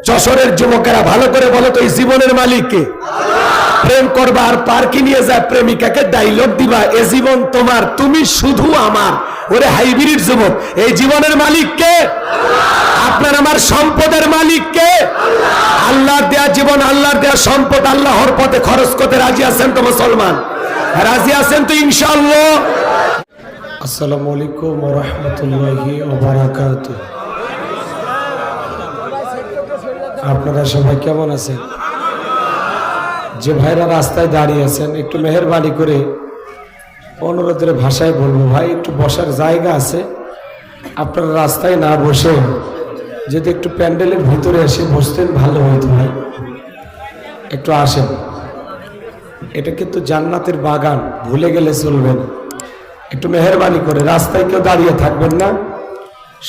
যশোরের যুবকেরা ভালো করে বলো তো, এই জীবনের মালিক কে? প্রেম করবা আর পার্কে নিয়ে যায় প্রেমিকাকে ডায়লগ দিবা, এ জীবন তোমার, তুমি শুধু আমার। ওরে হাইব্রিড যুবক, এই জীবনের মালিক কে? আপনার আমার সম্পদের মালিক কে? আল্লাহর দেয়া জীবন, আল্লাহর দেয়া সম্পদ আল্লাহর পথে খরচ করতে রাজি আছেন তো মুসলমান? রাজি আছেন তো ইনশাআল্লাহ? আসসালামু আলাইকুম ওয়া রাহমাতুল্লাহি ওয়া বারাকাতুহু। আপনারা সবাই কেমন আছেন? যে ভাইরা রাস্তায় দাঁড়িয়ে আছেন, একটু মেহেরবানি করে অনুরোধের ভাষায় বলবো, ভাই একটু বসার জায়গা আছে, আপনারা রাস্তায় না বসে যদি একটু প্যান্ডেলের ভিতরে এসে বসতেন ভালো হতো। ভাই একটু আসেন, এটা কিন্তু জান্নাতের বাগান, ভুলে গেলে চলবে না। একটু মেহেরবানি করে রাস্তায় কেউ দাঁড়িয়ে থাকবেন না,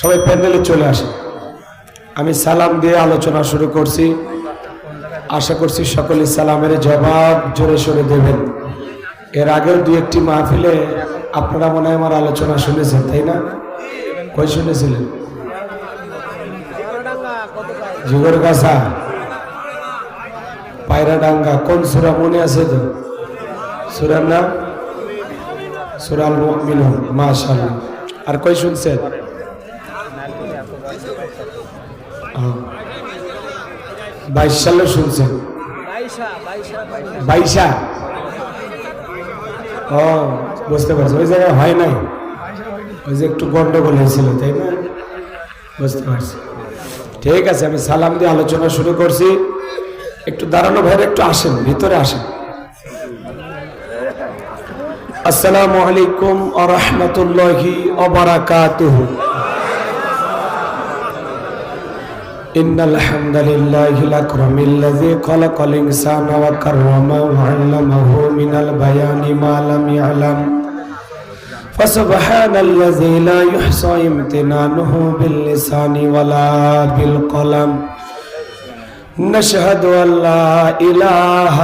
সবাই প্যান্ডেলে চলে আসেন। আমি সালাম দিয়ে আলোচনা শুরু করছি, আশা করছি সকলে সালামের জবাব জোরে সোরে দেবেন। এর আগেও দুই একটি মাহফিলে আপনারা মনে হয় আমার আলোচনা শুনেছেন, তাই না? কই শুনেছিলেন? জিগরগাছা, পায়রাডাঙ্গা, কোন সূরা মনে আছে তো? সূরার নাম সূরাল মুমিনুন। মাশাআল্লাহ। আর কই শুনছেন? 22 সালে শুনছেন? 22 ও বুঝতে পারছি, ওই জায়গায় হয় নাই, ওই যে একটু গন্ডগোল হয়েছিল, তাই না? বুঝতে পারছি। ঠিক আছে, আমি সালাম দিয়ে আলোচনা শুরু করছি। একটু দাঁড়ানো ভাইরা একটু আসেন, ভিতরে আসেন। আসসালামু আলাইকুম ওয়া রাহমাতুল্লাহি ওয়া বারাকাতুহু। ইন্নাল হামদালিল্লাহিল আকরামিল্লাযী খালাকাল ইনসানা ওয়া কাররামাহু ওয়া 'আল্লামাহু মিনাল বায়ানি মা লাম ইয়ালাম। ফাসুবহানাল্লাযী লা ইহসা ইমতিনানুহু বিল লিসানি ওয়ালা বিল কলাম। نشهد أن لا إله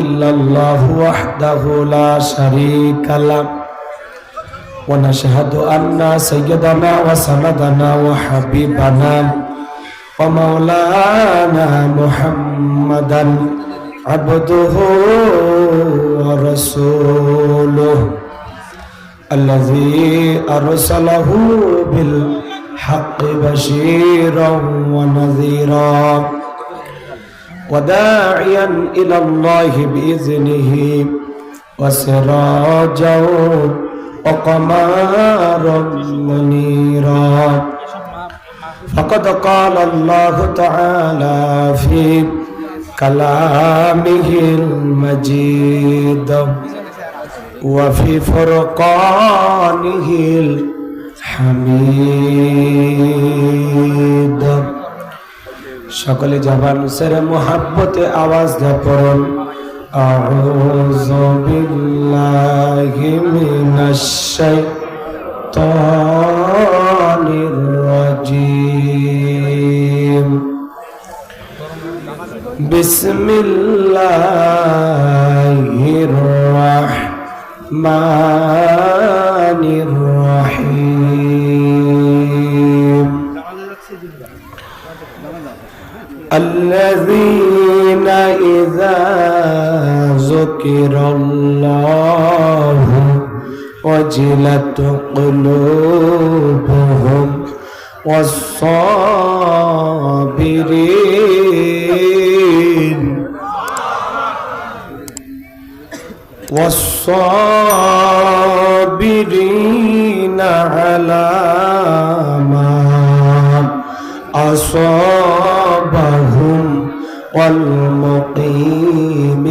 إلا الله وحده لا شريك له ونشهد أن سيدنا وسندنا وحبيبنا ومولانا محمدا عبده ورسوله الذي أرسله بالحق بشيرا ونذيرا وداعيا إلى الله بإذنه وسراجا وقمرا منيرا. فقد قال الله تعالى في كلامه المجيد وفي فرقانه الحميد. সকলে জবান সেরে মোহাব্বতে আওয়াজ দিয়ে পড়ুন, আউযু বিল্লাহি মিনাশ শাইতানির রাজীম। বিসমিল্লাহির রাহমানির রাহিম। الذين إذا ذكر الله وجلت قلوبهم والصابرين على ما أصابهم والمقيم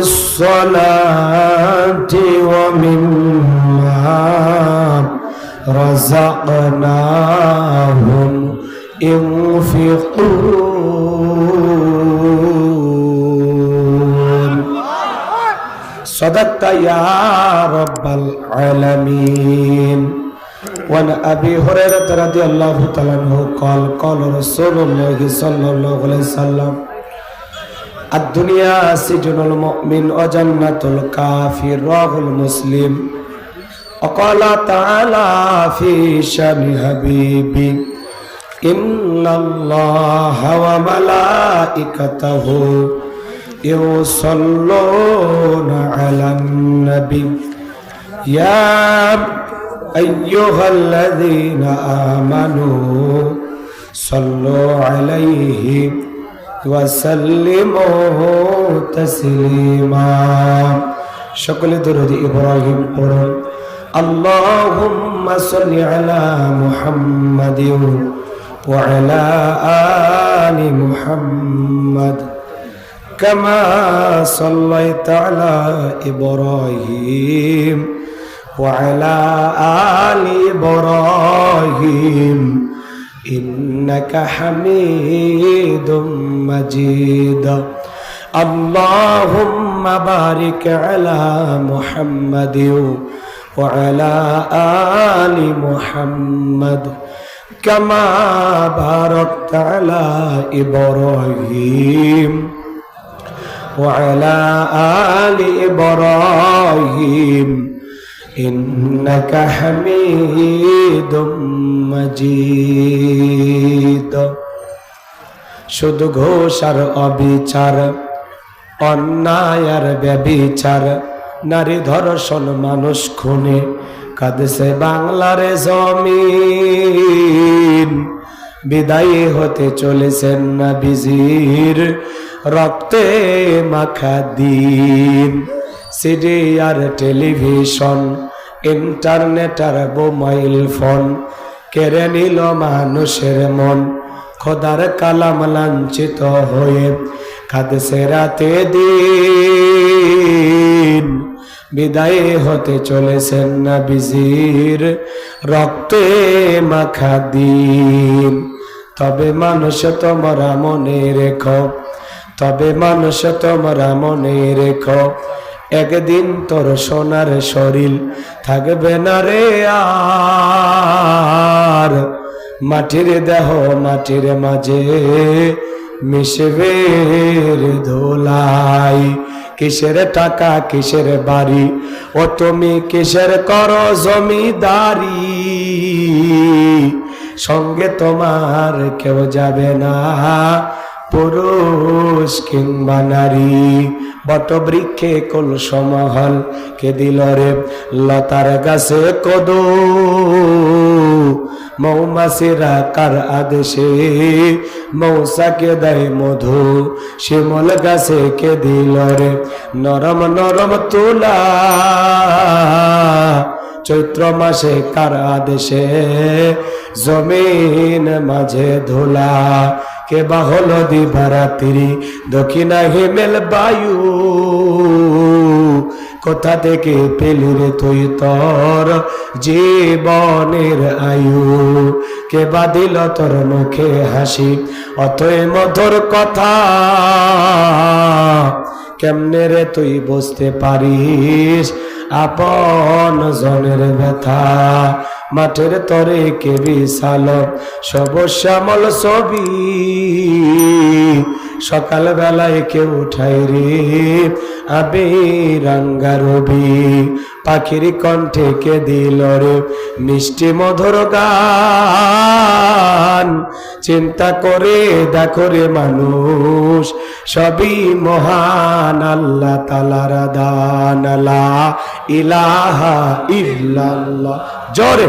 الصلاة ومما رزقناهم ينفقون. صدقت يا رب العالمين. وعن أبي هريرة رضي الله تعالى عنه قال قال رسول الله صلى الله عليه وسلم الدنيا سجن المؤمن وجنة الكافر رواه مسلم. وقال تعالى في شأن حبيبي إن الله وملائكته يصلون على النبي يا أيها الذين آمنوا صلوا عليه وسلموا تسليما شكل درود إبراهيم قرآن اللهم صل على محمد وعلى آل محمد كما صليت على إبراهيم وعلى آل إبراهيم إنك حميد مجيد اللهم بارك على محمد وعلى آل محمد كما باركت على إبراهيم وعلى آل إبراهيم إنك حميد مجيد শুধু ঘোষ আর অবিচার অন্যায় আর ব্যভিচার নারী ধর্ষণ মানুষ খুনে কাঁদছে বাংলার জমিন বিদায়ী হতে চলেছেন নবীজির রক্তে মাখা দিন সিডি আর টেলিভিশন ইন্টারনেট আর মোবাইল ফোন কেড়ে নিল মানুষের মন খোদার কালাম লাঞ্ছিত হয়ে কাঁদছে রাতে দিন বিদায় হতে চলেছেন নবীজির রক্তে মাখা দিন তবে মানুষ তোমরা মনে রেখো তবে মানুষ তোমরা মনে রেখো একদিন তোর সোনার শরীর থাকবে না রে আর মাটির দেহ মাটির মাঝে মিশবে ধুলাই কিসের টাকা কিসের বাড়ি ও তুমি কিসের করো জমিদারি সঙ্গে তোমার কেউ যাবে না পুরুষ কিংবা নারী বটবৃক্ষে কলসমহল কে দিল রে লতার গাছে কদু মৌমাছিরা কার আদেশে মৌসাকে দেয় মধু শিমল গাছে কে দিল রে নরম নরম তুলা চৈত্র মাসে কার আদেশে জমিন মাঝে ধুলা কে বা হলো দিবারাত্রি দক্ষিণা হিমেল বায়ু কোথা থেকে পেলি রে তুই তোর জীবনের আয়ু কে বা দিল তোর মুখে হাসি অতই মধুর কথা কেমনে রে তুই বুঝতে পারিস আপন জনের ব্যথা মাঠের তরে কে বিশাল সব শ্যামল ছবি সকাল বেলায় কেউ উঠাই রে আবে রাঙ্গা রবি পাখির কণ্ঠে কে দিল রে মিষ্টি মধুর গান চিন্তা করে দেখো রে মানুষ সবই মহান আল্লাহ তাআলার দান লা ইলাহা ইল্লাল্লাহ জোরে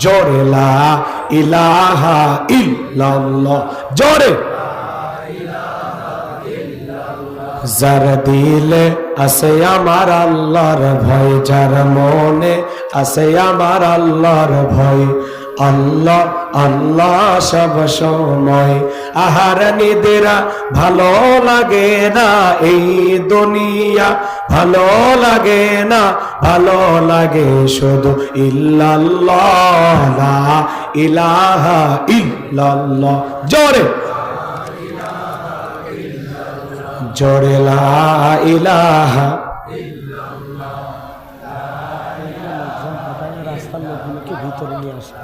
জোরে লা ইলাহা ইল্লাল্লাহ জোরে যার দিলে আছে আমার আল্লাহর ভয় যার মনে আছে আমার আল্লাহর ভয় আল্লাহ আল্লাহ সব সময় আহার নিদেরা ভালো লাগে না এই দুনিয়া ভালো লাগে না ভালো লাগে শুধু ইল্লাল্লাহ লা ইলাহা ইল্লাল্লাহ জোরে জোরে লা ইলাহা রাস্তার লোকগুলোকে ভিতরে নিয়ে আসে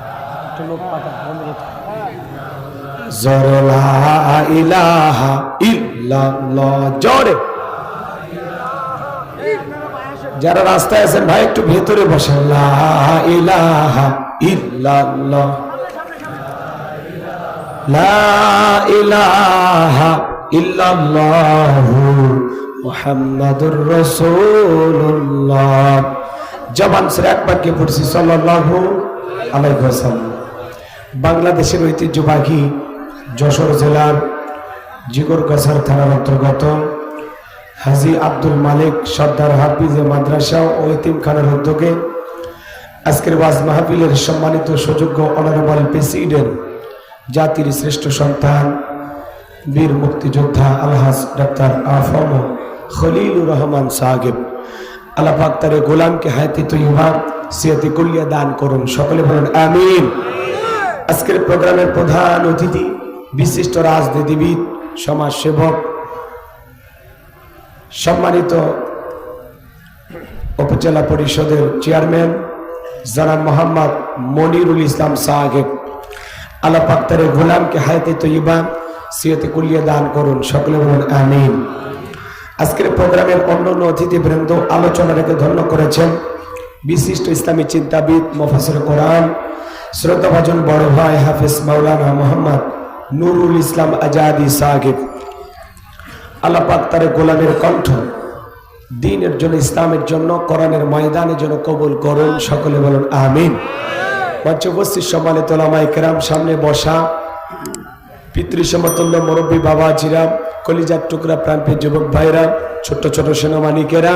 একটা লোক পাতা জোরে লা ইলাহা ইল্লাল্লাহ, জোরে। যারা রাস্তায় আছেন ভাই একটু ভেতরে বসেন। লা ইলাহা ইল্লাল্লাহ, লা ইলাহা ইল্লাল্লাহু মুহাম্মাদুর রাসূলুল্লাহ। জবান ছেড়ে একবার কে পড়ছি সাল্লাল্লাহু আলাইহি ওয়াসাল্লাম। বাংলাদেশের ঐতিহ্যবাহী যশোর জেলার জিগরগাছার থানার অন্তর্গত হাজী আব্দুল মালিক সর্দার হাফিজে মাদ্রাসা ও এতিমখানার উদ্যোগে আজকের ওয়াজ মাহফিলের সম্মানিত সুযোগ্য অনারেবল প্রেসিডেন্ট, জাতির শ্রেষ্ঠ সন্তান, বীর মুক্তিযোদ্ধা আলহাজ ডাক্তার আফম খলিলুর রহমান সাহেব, আল্লাহ পাক তার গোলামকে হায়াতে তৈয়বা সিয়াতে কুল্লিয়া দান করুন, সকলে বলুন আমিন। আজকের প্রোগ্রামের প্রধান অতিথি বিশিষ্ট রাজনীতিবিদ, সমাজসেবক, সম্মানিত উপজেলা পরিষদের চেয়ারম্যান জনাব মোহাম্মদ মনিরুল ইসলাম সাহেব, আল্লাহ পাক তার গোলামকে হায়াতে তৈয়বা সিয়াতে কুল্লিয়া দান করুন, সকলে বলুন আমিন। আজকের প্রোগ্রামের অন্যান্য অতিথিবৃন্দ আলোচনা রেখে ধন্য করেছেন বিশিষ্ট ইসলামী চিন্তাবিদ, মুফাসসির কোরআন, শ্রদ্ধাভাজন বড় ভাই হাফেজ মাওলানা মোহাম্মদ নুরুল ইসলাম আজাদি সাহেব। আল্লাহ পাক তার গোলামের কণ্ঠ দ্বীনের জন্য, ইসলামের জন্য, কোরআনের ময়দানের জন্য কবুল করুন, সকলে বলুন আমিন। মঞ্চে উপস্থিত সম্মানিত উলামায়ে কেরাম, সামনে বসা পিতৃ সমতুল্য মুরব্বী বাবাজিরা, কলিজার টুকরা প্রাণপ্রিয় যুবক ভাইরা, ছোট্ট ছোট সেনামানিকেরা,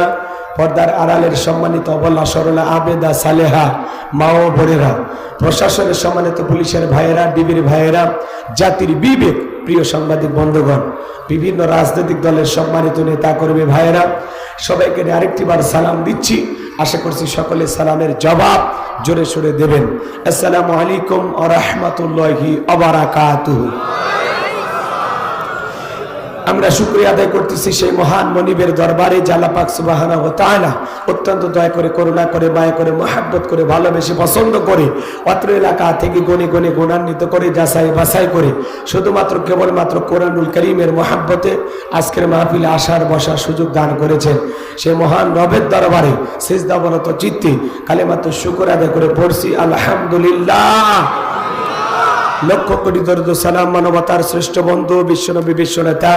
পর্দার আড়ালের সম্মানিত অবলা সরলা আবেদা সালেহা মা ও বোনেরা, প্রশাসনের সম্মানিত পুলিশের ভাইয়েরা, ডিবির ভাইয়েরা, জাতির বিবেক প্রিয় সাংবাদিক বন্ধুগণ, বিভিন্ন রাজনৈতিক দলের সম্মানিত নেতা কর্মী ভাইয়েরা, সবাইকে আরেকটি বার সালাম দিচ্ছি। আশা করছি সকলে সালামের জবাব জোরে সোরে দেবেন। আসসালামু আলাইকুম ওয়া রাহমাতুল্লাহি ওয়া বারাকাতুহু। আমরা শুকরিয়া আদায় করতেছি সেই মহান মনিবের দরবারে, আল্লাহ পাক সুবহানাহু ওয়া তাআলা অত্যন্ত দয়া করে, করুণা করে, মায়া করে, মহব্বত করে, ভালোবেসে, পছন্দ করে, অত্র এলাকা থেকে গনে গনে গুণান্বিত করে, যাচাই বাছাই করে, শুধুমাত্র কেবলমাত্র কোরআনুল কারীমের মহব্বতে আজকের মাহফিলে আসার বসার সুযোগ দান করেছেন। সেই মহান রবের দরবারে সিজদাবনত চিত্তে কালেমাত শুকর আদায় করে পড়ছি আলহামদুলিল্লাহ। লক্ষ কোটি দরুদ সালাম মানবতার শ্রেষ্ঠ বন্ধু বিশ্বনবী, বিশ্বনেতা,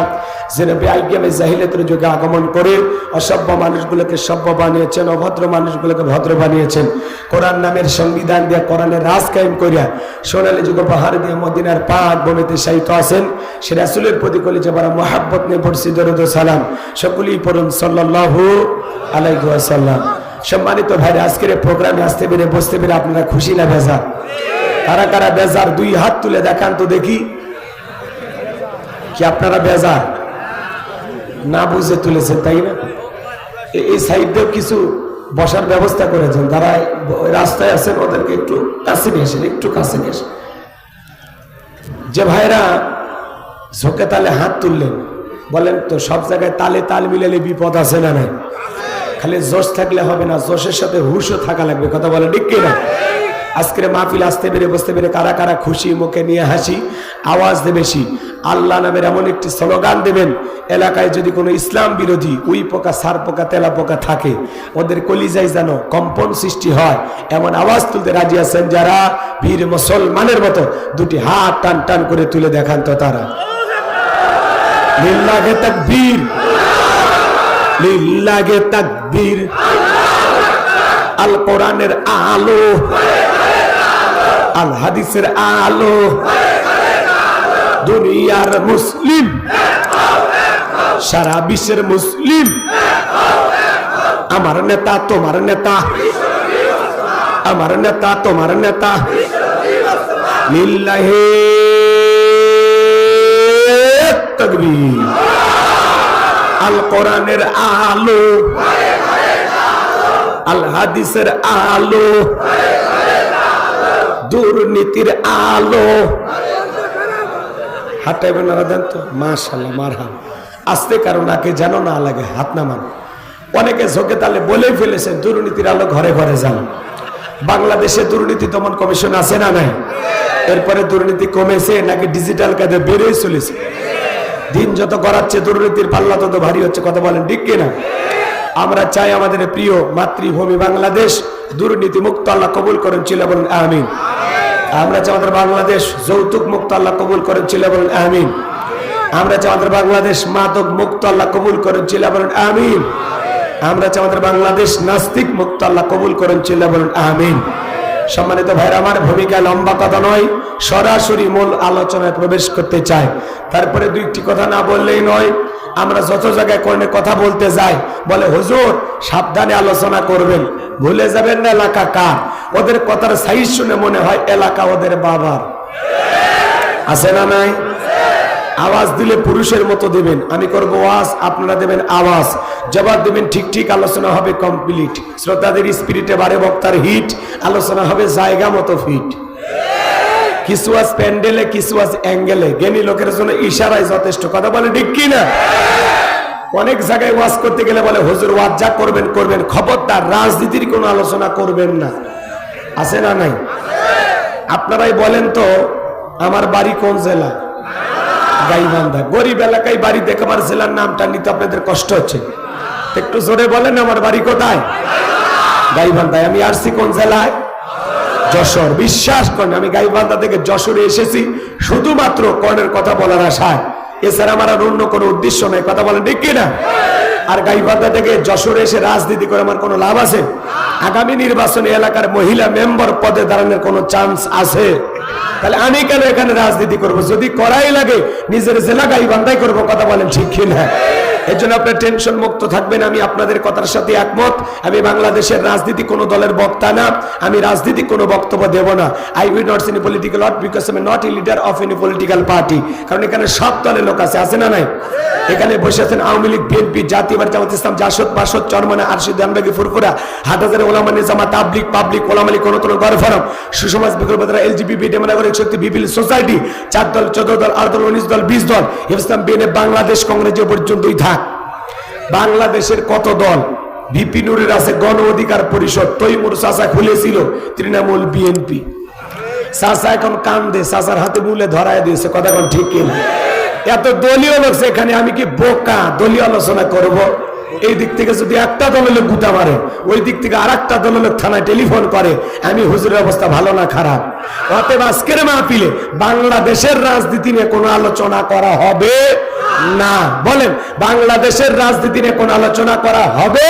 যে নবী আইয়ামে জাহিলিয়াতের যুগে আগমন করে অসভ্য মানুষগুলোকে সভ্য বানিয়েছেন, অভদ্র মানুষগুলোকে ভদ্র বানিয়েছেন, কোরআন নামের সংবিধান দিয়ে কোরআনের রাজ কায়েম করিয়া সোনালী যুগ পাহাড় দিয়ে মদিনার পাক ভূমিতে শায়িত আছেন। সে রাসূলের প্রতি কলিজা ভরা মহব্বত নিয়ে পড়ছি দরুদ সালাম, সকলেই পড়ুন সাল্লাল্লাহু আলাইহি ওয়াসাল্লাম। সম্মানিত ভাইরা, আজকের প্রোগ্রামে আসতে পেরে, বসতে পেরে আপনারা খুশি না বেজার? কারা কারা বেজার দুই হাত তুলে দেখান তো দেখি। কি আপনারা বেজার? না বুঝে তুলেছেন তাই না? এই সাইডেও কিছু বসার ব্যবস্থা করেছেন, যারা রাস্তায় আছেন ওদেরকে একটু কাছে নিয়ে আসেন, একটু কাছে নিয়ে আসেন। যে ভাইরা ঝোঁকে তালে হাত তুললেন, বলেন তো সব জায়গায় তালে তাল মিলালে বিপদ আছে না নাই? খালি জোশ থাকলে হবে না, জোশের সাথে হুশও থাকা লাগবে, কথা বলে ঠিক কিনা? আজকের মাহফিল আসতে পেরে, বসতে পেরে কারা কারা খুশি, মুখে নিয়ে হাসি, আওয়াজ দেবে বেশি, আল্লাহ নামের এমন একটি স্লোগান দেবেন, এলাকায় যদি কোনো ইসলাম বিরোধী উই পোকা, সার পোকা, তেলা পোকা থাকে, ওদের কলিজায় যেন কম্পন সৃষ্টি হয়, এমন আওয়াজ তুলতে রাজি আছেন যারা? বীর মুসলমানের মতো দুটি হাত টান টান করে তুলে দেখান তো তারা। লিল্লাহে তাকবীর, লিল্লাহে তাকবীর। আল কোরআনের আলো, আল হাদিসের আলো, দুনিয়ার মুসলিম, সারা বিশ্বের মুসলিম, আমার নেতা তোমার নেতা, আমার নেতা তোমার নেতা। লিল্লাহে তাকবীর। আল কোরআনের আলো, আল হাদিসের আলো, দুর্নীতির আলো। হাঁটাইবেন না দেন তো, মাশাআল্লাহ, মারহাম। আস্তে কারণ আগে যেন না লাগে, হাত নামান। অনেকে ঝোঁকে তালে বলেই ফেলেছেন দুর্নীতির আলো ঘরে ঘরে যান। বাংলাদেশে দুর্নীতি দমন কমিশন আছে না নাই? এরপরে দুর্নীতি কমেছে নাকি ডিজিটাল কাজে বেড়েই চলেছে? দিন যত গড়াচ্ছে দুর্নীতির পাল্লা তত ভারী হচ্ছে। কথা বলেন ঠিক কিনা? আমরা চাই আমাদের প্রিয় মাতৃভূমি বাংলাদেশ দুর্নীতি মুক্ত আল্লাহ কবুল করেন, চিল্লা বলেন আমিন। আমরা চাই আমাদের বাংলাদেশ যৌতুক মুক্ত আল্লাহ কবুল করেন, চিল্লা বলেন আমিন। আমরা চাই আমাদের বাংলাদেশ মাদক মুক্ত আল্লাহ কবুল করেন, চিল্লা বলেন আমিন। আমরা চাই আমাদের বাংলাদেশ নাস্তিক মুক্ত আল্লাহ কবুল করেন, চিল্লা বলেন আমিন। সম্মানিত ভাইরা আমার, ভূমিকা লম্বা কথা নয়, সরাসরি মূল আলোচনায় প্রবেশ করতে চাই। তারপরে দুইটি কথা না বললেই নয়। আমরা যত জায়গায় কোরআনের কথা বলতে যাই বলে হুজুর সাবধানে আলোচনা করবেন, ভুলে যাবেন না এলাকা কার। ওদের কথার সাইজ শুনে মনে হয় এলাকা ওদের বাবার। আছে না নাই? আওয়াজ দিলে পুরুষের মতো দেবেন, আমি করব ওয়াজ, আপনারা দেবেন আওয়াজ, জবাব দেবেন ঠিক ঠিক, আলোচনা হবে কমপ্লিট। শ্রোতাদের স্পিরিটে বাড়ে, বক্তার হিট, আলোচনা হবে জায়গা মতো ফিট। কিছু আজ প্যান্ডেলে, কিছু আজ অ্যাঙ্গেলে, জ্ঞানী লোকের জন্য ইশারায় যথেষ্ট। কথা বলে ঠিক কিনা? অনেক জায়গায় ওয়াজ করতে গেলে বলে হুজুর ওয়াজ যা করবেন করবেন, খবরদার রাজনীতির কোনো আলোচনা করবেন না। আছে না নাই? আপনারাই বলেন তো আমার বাড়ি কোন জেলা? গাইবান্ধা। গরিব এলাকায় বাড়ি দেখাবার জেলার নামটা নিতে আপনাদের কষ্ট হচ্ছে, একটু জোরে বলেন আমার বাড়ি কোথায়? গাইবান্ধায়। আমি আসছি কোন জেলায়? যশোর। বিশ্বাস করেন আমি গাইবান্ধা থেকে যশোরে এসেছি শুধুমাত্র কর্ণের কথা বলার আশায়, এছাড়া আমার আর অন্য কোনো উদ্দেশ্য নাই। কথা বলেন ঠিক কিনা? আর গাইবান্ধা থেকে যশোরে এসে রাজনীতি করে আমার কোনো লাভ আছে? আগামী নির্বাচনে এলাকার মহিলা মেম্বার পদে দাঁড়ানোর কোনো চান্স আছে? তাহলে আমি কেন এখানে রাজনীতি করব? যদি করাই লাগে নিজের জেলা গাইবান্ধাই করবো। কথা বলেন ঠিক কিনা? এই জন্য আপনার টেনশন মুক্ত থাকবেন। আমি আপনাদের কথার সাথে একমত। আমি বাংলাদেশের রাজনীতি কোনো দলের বক্তা না, আমি রাজনীতি কোনো বক্তব্য দেব না। I will not in political not because I am not a leader of any political party. কারণ এখানে সব দলের লোক আছে, আছে না নাই? এখানে বসে আছেন আওয়ামী লীগ, বিএনপি, জাতীয় জামাত ইসলাম, জাসদ, বাসদ, চরমনা, আরশিদ, আমরাগি, ফুরফুরা, হাটহাজারে ওলামা নিজামা, তাবলিগ, পাবলিক, ওলামালী, কোন গড় ফরম, সুসমাজ, বিকল্পধারা, এলজিবিপি, ডেমোক্রেটিক শক্তি, বিপিএল সোসাইটি, 4 দল, 14 দল, 8 দল, 19 দল, 20 দল, ইসলাম, বিএনএফ, বাংলাদেশ কংগ্রেস যে পর্যন্তই থাক। বাংলাদেশের কত দল? ভিপি নুরের আছে গণ অধিকার পরিষদ, তৈমুর চাচা খুলেছিল তৃণমূল বিএনপি। চাচা এখন কান্দে, চাচার হাতে মূলে ধরায় দিয়েছে। কথা কোন ঠিক কিনা? এত দলীয় লোক সেখানে, আমি কি বোকা দলীয় আলোচনা করব? এই দিক থেকে যদি একটা দলের লোক গুতা মারে, ওই দিক থেকে আর একটা দলের লোক থানায় টেলিফোন করে, আমি হুজুরের অবস্থা ভালো না খারাপ? অতএব আজকের মাহফিলে বাংলাদেশের রাজনীতি নিয়ে কোনো আলোচনা করা হবে না। বলেন বাংলাদেশের রাজনীতি নিয়ে কোনো আলোচনা করা হবে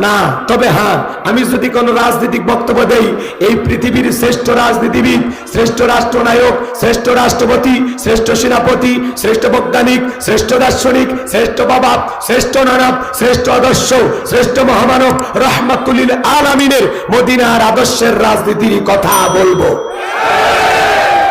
না। তবে হ্যাঁ, আমি যদি কোনো রাজনৈতিক বক্তব্য দেই, এই পৃথিবীর শ্রেষ্ঠ রাজনীতিবিদ, শ্রেষ্ঠ রাষ্ট্রনায়ক, শ্রেষ্ঠ রাষ্ট্রপতি, শ্রেষ্ঠ সেনাপতি, শ্রেষ্ঠ বৈজ্ঞানিক, শ্রেষ্ঠ দার্শনিক, শ্রেষ্ঠ বাবা, শ্রেষ্ঠ নানব, শ্রেষ্ঠ আদর্শ, শ্রেষ্ঠ মহামানব রাহমাতুল লিল আলামিনের মদিনার আদর্শের রাজনীতির কথা বলবো।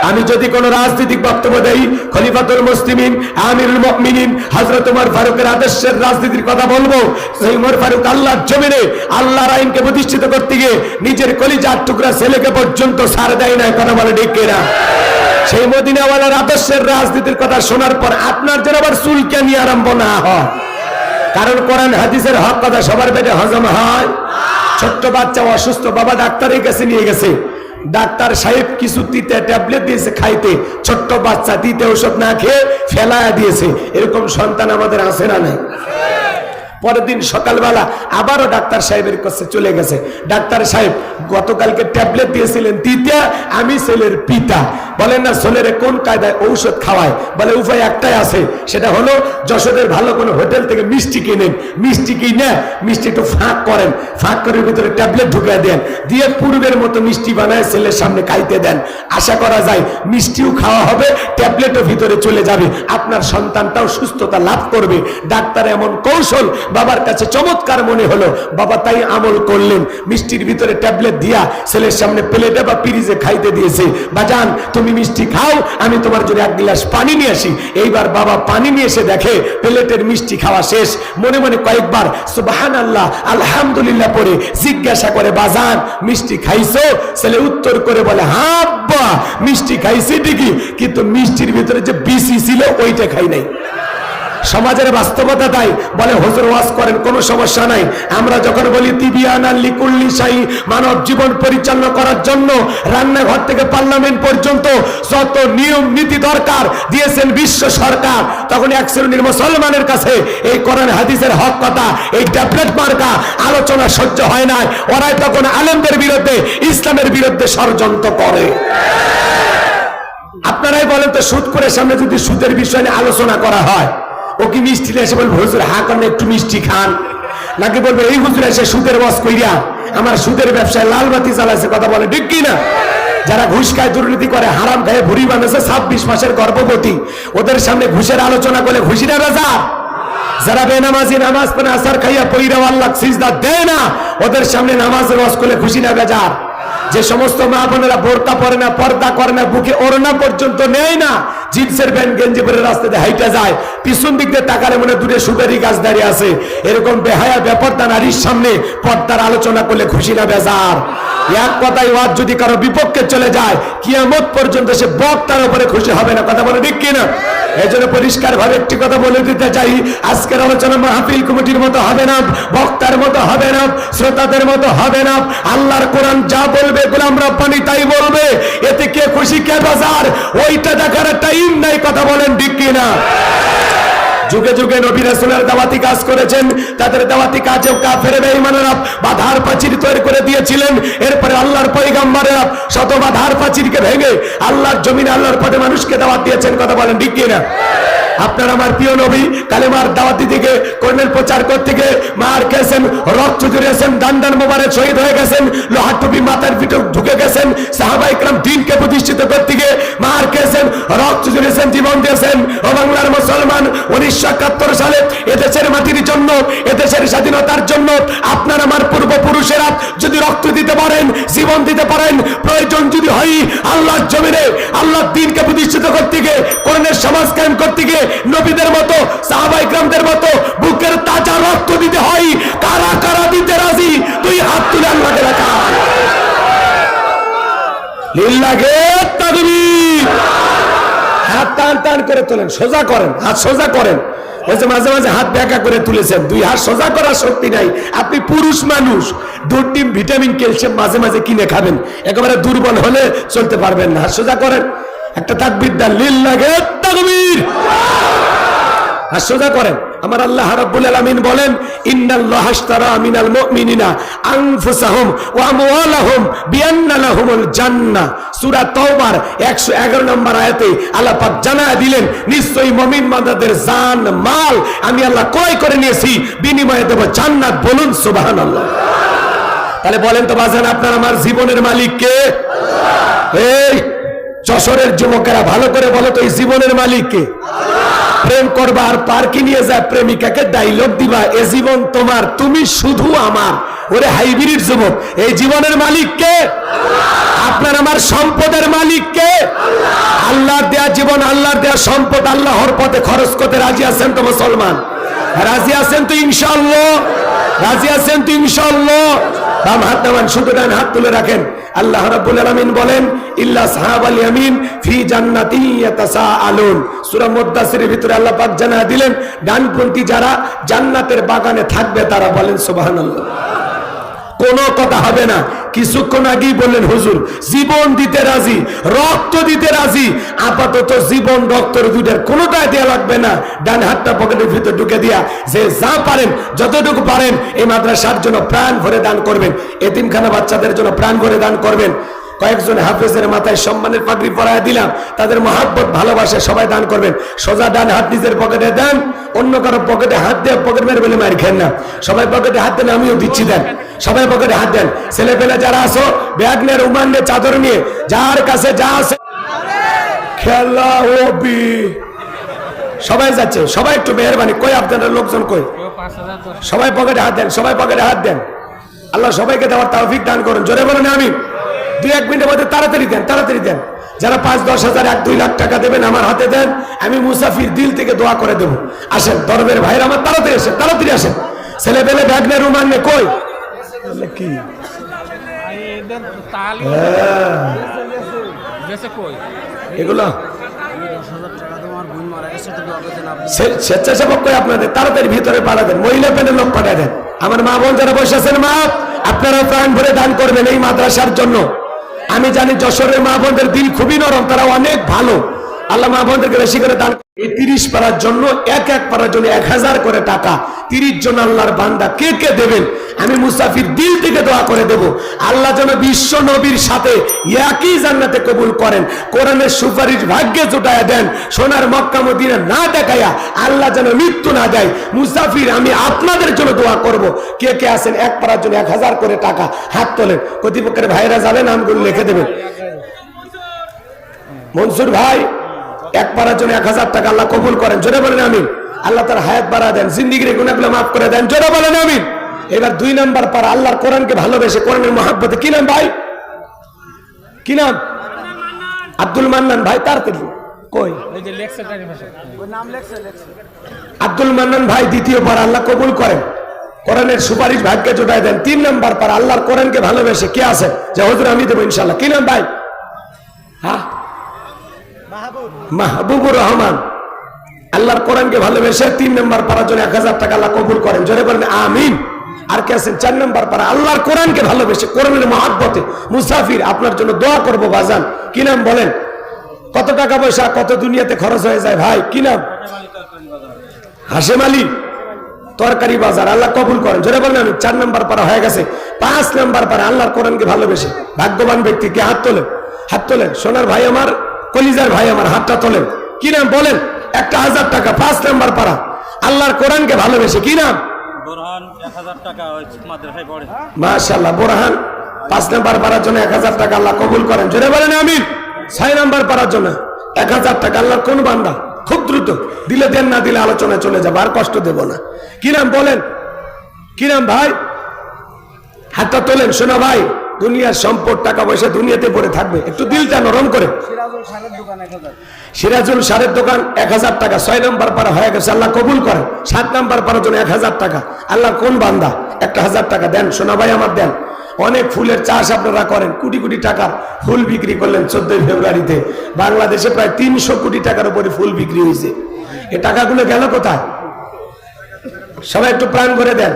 আমি যদি কোন রাজনৈতিক বক্তব্য দেই, খলিফাতুল মুসলিমিন, আমিরুল মুমিনিন হযরত ওমর ফারুকের আদর্শের রাজনীতির কথা বলবো। সেই ওমর ফারুক আল্লাহর জমিনে আল্লাহর আইনকে প্রতিষ্ঠিত করতে গিয়ে নিজের কলিজার টুকরা ছেলেকে পর্যন্ত ছাড় দেয় না। কথা বলে ঠিক কিনা? সেই মদিনাওয়ালার আদর্শের রাজনীতির কথা শোনার পর আপনার যেন আবার চুলকে নিয়ে আরম্ভ না হয়। কারণ কোরআন হাদিসের হক কথা সবার পেটে হজম হয়। ছোট্ট বাচ্চা অসুস্থ, বাবা ডাক্তারের কাছে নিয়ে গেছে, ডাক্তার সাহেব কিছু তিতে ট্যাবলেট দিয়েছে খাইতে, ছোট্ট বাচ্চা তিতে ওষুধ না খেয়ে ফেলায়া দিয়েছে। এরকম সন্তান আমাদের আছে না নাই? পরের দিন সকালবেলা আবারও ডাক্তার সাহেবের কাছে চলে গেছে। ডাক্তার সাহেব গতকালকে ট্যাবলেট দিয়েছিলেন তিতা, আমি ছেলের পিতা, বলেন না ছেলের কোন কায়দায় ঔষধ খাওয়ায়? বলে উপায় একটাই আছে, সেটা হলো যশোরের ভালো কোনো হোটেল থেকে মিষ্টি কিনেন, মিষ্টি কিনে মিষ্টি একটু ফাঁক করেন, ফাঁক করে ভিতরে ট্যাবলেট ঢুকিয়ে দেন, দিয়ে পূর্বের মতো মিষ্টি বানায় ছেলের সামনে খাইতে দেন। আশা করা যায় মিষ্টিও খাওয়া হবে, ট্যাবলেটও ভিতরে চলে যাবে, আপনার সন্তানটাও সুস্থতা লাভ করবে। ডাক্তার এমন কৌশল বাবার কাছে চমৎকার মনে হলো, বাবা তাই আমল করলেন। মিষ্টির ভিতরে ট্যাবলেট দিয়া ছেলের সামনে প্লেটে বা পিরিজে খাইতে দিয়েছে। বাজান তুমি মিষ্টি খাও, আমি তোমার জন্য 1 গ্লাস পানি নিয়ে আসি। এইবার বাবা পানি নিয়ে এসে দেখে প্লেটের মিষ্টি খাওয়া শেষ। মনে মনে কয়েকবার সুবহানাল্লাহ আলহামদুলিল্লাহ পড়ে জিজ্ঞাসা করে, বাজান মিষ্টি খাইছো? ছেলে উত্তর করে বলে, হ্যাঁ আব্বা মিষ্টি খাইছি ঠিকই, কিন্তু মিষ্টির ভিতরে যে বিসি ছিল ওইটা খাই নাই। সমাজের বাস্তবতা তাই বলে হুজুর ওয়াজ করেন, কোনো সমস্যা নাই। আমরা যখন বলি তিবিয়ানান লিকুল্লি শাই, মানব জীবন পরিচালনা করার জন্য রান্নাঘর থেকে পার্লামেন্ট পর্যন্ত যত নিয়ম নীতি দরকার দিয়েছেন বিশ্ব সরকার, তখন এক শ্রেণীর মুসলমানের কাছে এই কোরআন হাদিসের হক কথা, এই ট্যাবলেট মার্কা আলোচনা সহ্য হয় না। ওরাই তখন আলেমদের বিরুদ্ধে, ইসলামের বিরুদ্ধে ষড়যন্ত্র করে। আপনারাই বলেন তো, সুদ করে সামনে যদি সুদের বিষয় নিয়ে আলোচনা করা হয়, ও কি মিষ্টি এসে বলবে হুজুর হা করেন একটু মিষ্টি খান, নাকি বলবে এই হুজুর এসে সুদের ওয়াজ কইরা আমার সুদের ব্যবসায় লাল বাতি জ্বালাইছে? কথা বলে ঠিক কিনা? যারা ঘুষ খায়, দুর্নীতি করে, হারাম খায়, ভুড়ি বানাচ্ছে, 26 মাসের গর্ভবতী, ওদের সামনে ঘুষের আলোচনা করলে খুশিরা রাজা। যারা বেনামাজি, নামাজ পড়ে আসার খাইয়া পইরা আল্লাহ সিজদা দেয় না, ওদের সামনে নামাজের ওয়াজ করলে খুশি না বেজার। যে সমস্ত মা বোনেরা বোরকা পরে না, পর্দা করে না, বুকে ওড়না পর্যন্ত নেয় না, জিন্সের প্যান্ট গেঞ্জি পরে রাস্তাতে হাইটা যায়, পিছন দিক দিয়ে তাকালে মনে দূরে সুপারি গাছ দাঁড়িয়ে আছে, এরকম বেহায়া বেপর্দা নারীর সামনে পর্দার আলোচনা করলে খুশি না বেজার? এক কথায় ওয়াজ যদি কারো বিপক্ষে চলে যায়, কিয়ামত পর্যন্ত সে বক্তার উপরে খুশি হবে না। কথা বলে ঠিক কিনা? এই জন্য পরিষ্কার ভাবে একটি কথা বলে দিতে চাই, আজকের আলোচনা মাহফিল কমিটির মতো হবে না, বক্তার মতো হবে না, শ্রোতাদের মতো হবে না। আল্লাহর কোরআন যা বলবে এগুলো আমরা পানি তাই বলবে। এতে কে খুশি কে বাজার ওইটা দেখার টাইম নাই। কথা বলেন ঠিক কিনা? যুগে যুগে নবী রাসূলের দাওয়াতি কাজ করেছেন, তাদের দাওয়াতি কাজেও কাফের বেঈমানেরা বাধার প্রাচীর তৈরি করে দিয়েছিলেন। এরপরে আল্লাহর পয়গম্বরেরা শত বাধার প্রাচীরকে ভেঙে আল্লাহর জমিনে আল্লাহর পথে মানুষকে দাওয়াত দিয়েছেন। কথা বলেন ঠিক কিনা? আপনার আমার প্রিয় নবী কালেমার দাওয়াতি থেকে কর্মের প্রচার করতে গিয়ে মার খেয়েছেন, রক্ত ঝরিয়েছেন, দান দান মোবারক শহীদ হয়ে গেছেন, লোহার টুপি মাথার ভিতরে ঢুকে গেছেন। সাহাবায়ে কেরাম দ্বীনকে প্রতিষ্ঠিত করতে গিয়ে মার খেয়েছেন, রক্ত ঝরিয়েছেন, জীবন দিয়েছেন। ও বাংলার মুসলমান, 1971 সালে এদেশের মাটির জন্য, এদেশের স্বাধীনতার জন্য আপনার আমার পূর্বপুরুষেরা যদি রক্ত দিতে পারেন, জীবন দিতে পারেন, প্রয়োজন যদি হয় আল্লাহর জমিনে আল্লাহর দ্বীনকে প্রতিষ্ঠিত করতে গিয়ে, কোরআনের সমাজ কায়েম করতে গিয়ে নবীদের মতো, সাহাবায়ে কেরামদের মতো বুকের তাজা রক্ত দিতে হয়, কারা কারা দিতে রাজি? তুই হাত তুলে আল্লাহকে রাখা। লিল্লাহে তাকবীর। হাত টান টান করে তোলেন, সোজা করেন, হাত সোজা করেন। ওই যে মাঝে মাঝে হাত ব্যাকা করে তুলেছেন, দুই হাত সোজা করার শক্তি নাই। আপনি পুরুষ মানুষ, দুধ, ডিম, ভিটামিন, ক্যালসিয়াম মাঝে মাঝে কিনে খাবেন, একেবারে দুর্বল হলে চলতে পারবেন না। হাত সোজা করেন, একটা তাকবীর দেন, লিল্লাহে তাকবীর। হাত সোজা করেন। আমার আল্লাহ রাব্বুল আলামিন বলেন, ইন্নাল্লাহা আশতারা মিনাল মুমিনিনা আনফুসাহুম ওয়া আমওয়ালাহুম বিআন্না লাহুমুল জান্নাহ। সূরা তাওবার 111 নম্বর আয়াতে আল্লাহ পাক জানায়া দিলেন, নিশ্চয়ই মুমিন বান্দাদের জান মাল আমি আল্লাহ ক্রয় করে নিয়েছি, বিনিময়ে দেব জান্নাত। বলুন সুবহানাল্লাহ। তাহলে বলেন তো বাজান, আপনার আমার জীবনের মালিক কে? আল্লাহ। এই যশোরের যুবকেরা ভালো করে বলো তো, এই জীবনের মালিক কে? প্রেম করবা আর পার্কে নিয়ে যায় প্রেমিকাকে ডায়লগ দিবা, এ জীবন তোমার, তুমি শুধু আমার। ওরে হাইব্রিড যুবক, এই জীবনের মালিক কে? আপনার আমার সম্পদের মালিক কে? আল্লাহর দেয়া জীবন, আল্লাহর দেয়া সম্পদ আল্লাহর পথে খরচ করতে রাজি আছেন তো মুসলমান? রাজি আছেন তো ইনশাআল্লাহ? রাজি আছেন তো ইনশাআল্লাহ? বাম হাত নামান, শুধু ডান হাত তুলে রাখেন। আল্লাহ রাব্বুল আলামিন বলেন, ইল্লা আসহাবাল ইয়ামিন ফি জান্নাতি ইয়াতাসাআলুন। সূরা মুদ্দাসিরের ভিতরে আল্লাহ পাক জানায়া দিলেন, ডানপন্থী যারা জান্নাতের বাগানে থাকবে তারা। বলেন সুবহানাল্লাহ। কোনো কথা হবে না। কিছুক্ষণ আগেই বললেন হুজুর জীবন দিতে রাজি, রক্ত দিতে রাজি। আপাতত জীবন রক্তের দুইটার কোনোটাই দেয়া লাগবে না। ডান হাতটা পকেটের ভিতর ঢুকে দিয়া যে যা পারেন, যতটুকু পারেন এই মাদ্রাসার জন্য প্রাণ ভরে দান করবেন, এতিমখানা বাচ্চাদের জন্য প্রাণ ভরে দান করবেন। কয়েকজন হাফেজের মাথায় সম্মানের পাগড়ি পরায় দিলাম, তাদের মহাব্বত ভালোবাসে সবাই দান করবেন। সোজা ডান হাত নিজের পকেটে দেন, অন্য কারো পকেটে হাত দিয়ে পকেট মেরে বলে মার খেন না। সবাই পকেটে হাত দেন, আমিও দিচ্ছি, দেন সবাই পকেটে হাত দেন। ছেলে পেলে যারা আসো ব্যাগ নিয়ে, রুমাল নিয়ে, চাদর নিয়ে, যার কাছে যা আছে খেলা হবি সবাই যাচ্ছে। সবাই একটু মেহরবানি, কই আপনাদের লোকজন কই? সবাই পকেটে হাত দেন, সবাই পকেটে হাত দেন। আল্লাহ সবাইকে দেওয়ার তৌফিক দান করুন। জোরে বলেন আমিন। 2-1 মিনিটের মধ্যে তাড়াতাড়ি দেন, তাড়াতাড়ি দেন। যারা 5-10 হাজার 1-2 লাখ টাকা দেবেন আমার হাতে দেন, আমি মুসাফির দিল থেকে দোয়া করে দেবো। আসেন দরবের ভাইরা আমার, তাড়াতাড়ি আসেন, তাড়াতাড়ি আসেন। ছেলে পেলে ব্যাগ নিয়ে, রুমাল নিয়ে, কই কি এগুলো? স্বেচ্ছাসেবক করে আপনাদের তাড়াতাড়ি ভিতরে পাঠা দেন, মহিলা প্যানেল লোক পাঠা দেন। আমার মা বোন যারা বসে আছেন, মা আপনারা প্রাণ ভরে দান করবেন এই মাদ্রাসার জন্য। আমি জানি যশোরের মা বোনদের দিল খুবই নরম, তারা অনেক ভালো। আল্লাহ মা বোনদেরকে বেশি করে দান। এই 30 পারার জন্য এক পারার জন্য 1000 করে টাকা, 30 জন আল্লাহর বান্দা কে কে দেবেন? আমি মুসাফির দিল থেকে দোয়া করে দেব, আল্লাহ যেন বিশ্ব নবীর সাথে একই জান্নাতে কবুল করেন, কোরআনের সুপারিশ ভাগ্যে জুটায়া দেন, সোনার মক্কা মদিনা না দেখায়া আল্লাহ যেন মৃত্যু না দেয়। মুসাফির আমি আপনাদের জন্য দোয়া করব। কে কে আছেন এক পারার জন্য 1000 করে টাকা? হাত তোলেন। কর্তৃপক্ষের ভাইরা যাবেন, নামগুলো লিখে দেবেন। মনসুর ভাই এক পারার জন্য 1000 টাকা, আল্লাহ কবুল করেন, জোরে বলেন আমিন। আল্লাহ তার হায়াত বাড়া দেন, জিন্দিগির গুনাহগুলো মাফ করে দেন, জোরে বলেন আমিন। এবার 2 নাম্বার পারা, আল্লাহর কোরআনকে ভালোবেসে, কোরআনের মহব্বতে। কি নাম ভাই? কি নাম? আব্দুল মান্নান ভাই। তাড়াতাড়ি কই আব্দুল মান্নান ভাই দ্বিতীয় পারা, আল্লাহ কবুল করেন, কোরআনের সুপারিশ ভাগ্যে জোটায় দেন। 3 নাম্বার পারা, আল্লাহর কোরআনকে ভালোবেসে। কে আছে যে হুজুর আমি দেবো ইনশাআল্লাহ? কি নাম ভাই? হ্যাঁ, মাহবুবুর রহমান। আল্লাহর কোরআনকে ভালোবেসে 3 নাম্বার পারার জন্য 1000 টাকা, আল্লাহ কবুল করেন, জোরে বলেন আমিন। আর কে আছেন 4 নাম্বার পারা, আল্লাহর কোরআনকে ভালোবেসে, কোরআনের মহব্বতে? মুসাফির আপনার জন্য দোয়া করব বাজান। কি নাম বলেন? কত টাকা পয়সা কত দুনিয়াতে খরচ হয়ে যায় ভাই? কি নাম? হাশেম আলী তরকারি বাজার, আল্লাহ কবুল করেন, জোরে বলেন আমি। 4 নাম্বার পারা হয়ে গেছে। 5 নাম্বার পারা, আল্লাহর কোরআনকে ভালোবেসে। ভাগ্যবান ব্যক্তি কে? হাত তোলেন, হাত তোলেন। সোনার ভাই আমার, কলিজার ভাই আমার, হাতটা তোলেন। কি নাম বলেন? 1000 টাকা। 5 নাম্বার পারা, আল্লাহর কোরআনকে ভালোবেসে। কি নাম? বোরহান। 1000 টাকা মাদ্রাসায় পড়ে। মাশাআল্লাহ, বোরহান 5 নাম্বার পারার জন্য 1000 টাকা, আল্লাহ কবুল করেন, জোরে বলেন আমিন। 6 নাম্বার পারার জন্য 1000 টাকা, আল্লাহর কোন বান্দা? খুব দ্রুত দিলে দেন, না দিলে আলোচনায় চলে যাবে, আর কষ্ট দেব না। কি নাম বলেন? কি নাম ভাই? হাতটা তোলেন। শোনা ভাই, দুনিয়ার সম্পদ টাকা পয়সা দুনিয়াতে পড়ে থাকবে, একটু দিলটা নরম করে। সিরাজুল সারের দোকান 1000 টাকা। 6 নাম্বার পারা হয়ে গেছে, আল্লাহ কবুল করেন। 7 নাম্বার পারার জন্য 1000 টাকা, আল্লাহর কোন বান্দা? 1000 টাকা দেন। শোনা ভাই আমার দেন। অনেক ফুলের চাষ আপনারা করেন, কোটি কোটি টাকার ফুল বিক্রি করলেন 14 ফেব্রুয়ারিতে। বাংলাদেশে প্রায় 300 কোটি টাকার উপরে ফুল বিক্রি হয়েছে। এই টাকাগুলো গেল কোথায়? সবাই একটু প্রাণ ভরে দেন।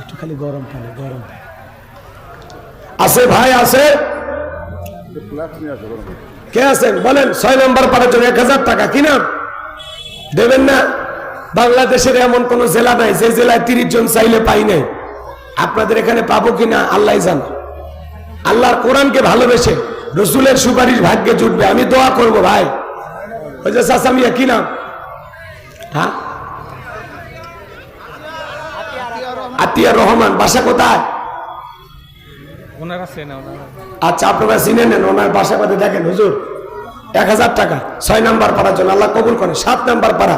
একটু খালি গরম, খালি গরম আছে ভাই, আছে? কে আছেন বলেন? 6 নাম্বার পারার জন্য 1000 টাকা। কি নাম? দেবেন না? বাংলাদেশের এমন কোন জেলা নাই যে জেলায় 30 জন চাইলে পাই নাই। আপনাদের এখানে পাবো কিনা আল্লাহ জানে। আল্লাহর কোরআনকে ভালোবেসে রসুলের সুপারিশ ভাগ্যে জুটবে, আমি দোয়া করব ভাই। ওই যে চাচা মিয়া, কি নাম? হ্যাঁ, আতিয়ার রহমান। বাসা কোথায়? আচ্ছা, আপনারা চিনে নেন, ওনার বাসা বাদে দেখেন। হুজুর 1000 টাকা 6 নাম্বার পারার জন্য, আল্লাহ কবুল করেন। 7 নাম্বার পারা,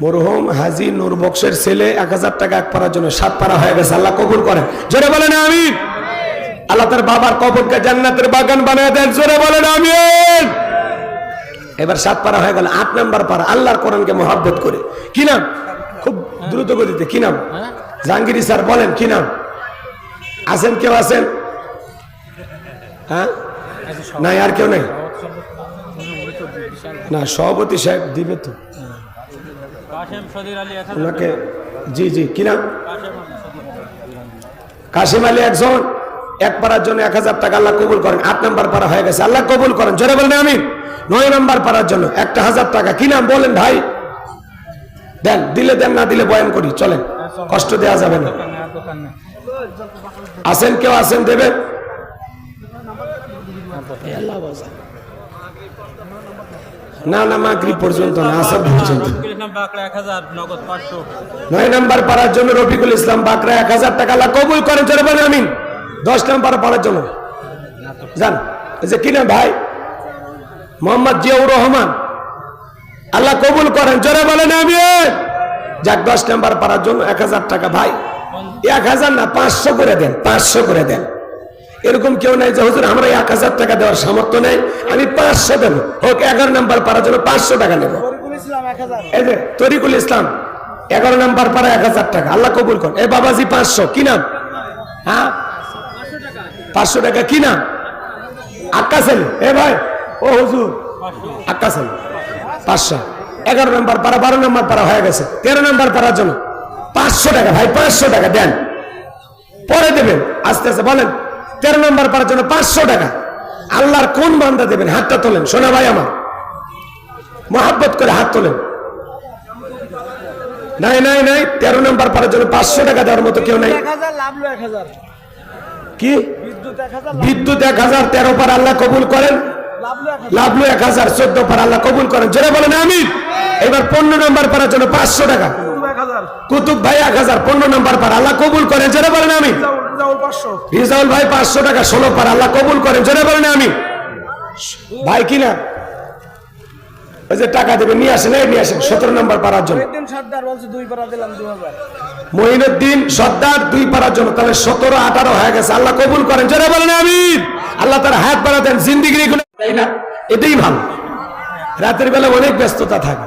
মরহুম হাজি নূর বক্সের ছেলে 1000 টাকা এক পারার জন্য। 7 পারা হয়ে গেছে, আল্লাহ কবুল করেন, জোরে বলেন আমিন। আল্লাহ তার বাবার কবরকে জান্নাতের বাগান বানিয়ে দেন, জোরে বলেন আমিন। এবার 7 পারা হয়ে গেল। 8 নাম্বার পারা, আল্লাহর কোরআনকে মহব্বত করে। কি নাম? খুব দ্রুত গতিতে। কি নাম? জাহাঙ্গীর স্যার বলেন। কি নাম? আছেন কেউ? আছেন? হ্যাঁ, নাই আর কেউ নাই? না, সভাপতি সাহেব দিবে তো ওনাকে। জি জি, কি নাম? কাশিম আলী একজন। এক পারার জন্য 1000 টাকা, আল্লাহ কবুল করেন। 8 নাম্বার পারা হয়ে গেছে, আল্লাহ কবুল করেন, জোরে বলেন আমিন। 9 নাম্বার পারার জন্য 1000 টাকা। কি নাম বলেন ভাই? দেন, দিলে দেন, না দিলে বয়ান করি, চলেন, কষ্ট দেওয়া যাবে না। আছেন কেউ? আছেন, দেবেন? না না, মাগরিব পর্যন্ত না, আসর পর্যন্ত। 9 নাম্বার পারার জন্য রফিকুল ইসলাম বাকরা 1000 টাকা, আল্লাহ কবুল করেন, জোরে বলেন আমিন। 10 নাম্বার পারার জন্য যান। এই যে কি নাম ভাই? মোহাম্মদ জিয়াউর রহমান, আল্লাহ কবুল করেন, জোরে বলেন আমিন। যাক, 10 নাম্বার পারার জন্য 1000 টাকা। ভাই 1000 না, 500 করে দেন, 500 করে দেন। এরকম কেউ নাই যে হুজুর আমরা 1000 টাকা দেওয়ার সামর্থ্য নেই, আমি 500 দেবো। হোক, 11 নাম্বার পারার জন্য 500 টাকা নেব। এই যে তরিকুল ইসলাম 11 নাম্বার পারা 1000 টাকা, আল্লাহ কবুল করেন। এ বাবাজি 500। কি নাম? হ্যাঁ, 500 টাকা। কি নাম? আকাশের। এ ভাই, ও হুজুর আকাশেন 500, 11 নম্বর পারা, 12 নম্বর পারা হয়ে গেছে, 13 নম্বর পারার জন্য 500 টাকা। ভাই 500 টাকা দেন, পরে দেবেন আস্তে আস্তে। বলেন 13 নম্বর পারার জন্য 500 টাকা। আল্লাহর কোন বান্দা দেবেন? হাতটা তোলেন সোনা ভাই আমার, মহাব্বত করে হাত তোলেন। নাই নাই নাই, 13 নম্বর পারার জন্য 500 টাকা দেওয়ার মতো কেউ নাই। কি বিদ্যুৎ 1000, 13 পার আল্লাহ কবুল করেন। লাভলু 1000, 14 পার আল্লাহ কবুল করেন। জোরে বলেন আমিন। এবার 15 নম্বর পারার জন্য 500 টাকা। কুতুব ভাই 1000, 15 নম্বর পার আল্লাহ কবুল করেন। জোরে বলেন আমিন। রিজাউল ভাই 500 টাকা, 16 পার আল্লাহ কবুল করেন। জোরে বলেন আমিন। ভাই কিনা ওই যে টাকা দেবে নিয়ে আসেন, নিয়ে আসেন 17 নম্বর পারার জন্য। মঈনুদ্দিন সর্দার 2 পারার জন্য, তাহলে 17, 18 হয়ে গেছে। আল্লাহ কবুল করেন। জোরে বলেন আমিন। আল্লাহ তার হাত বাড়া দেন, জিন্দিগি তাই না, এটাই ভালো। রাতের বেলা অনেক ব্যস্ততা থাকে,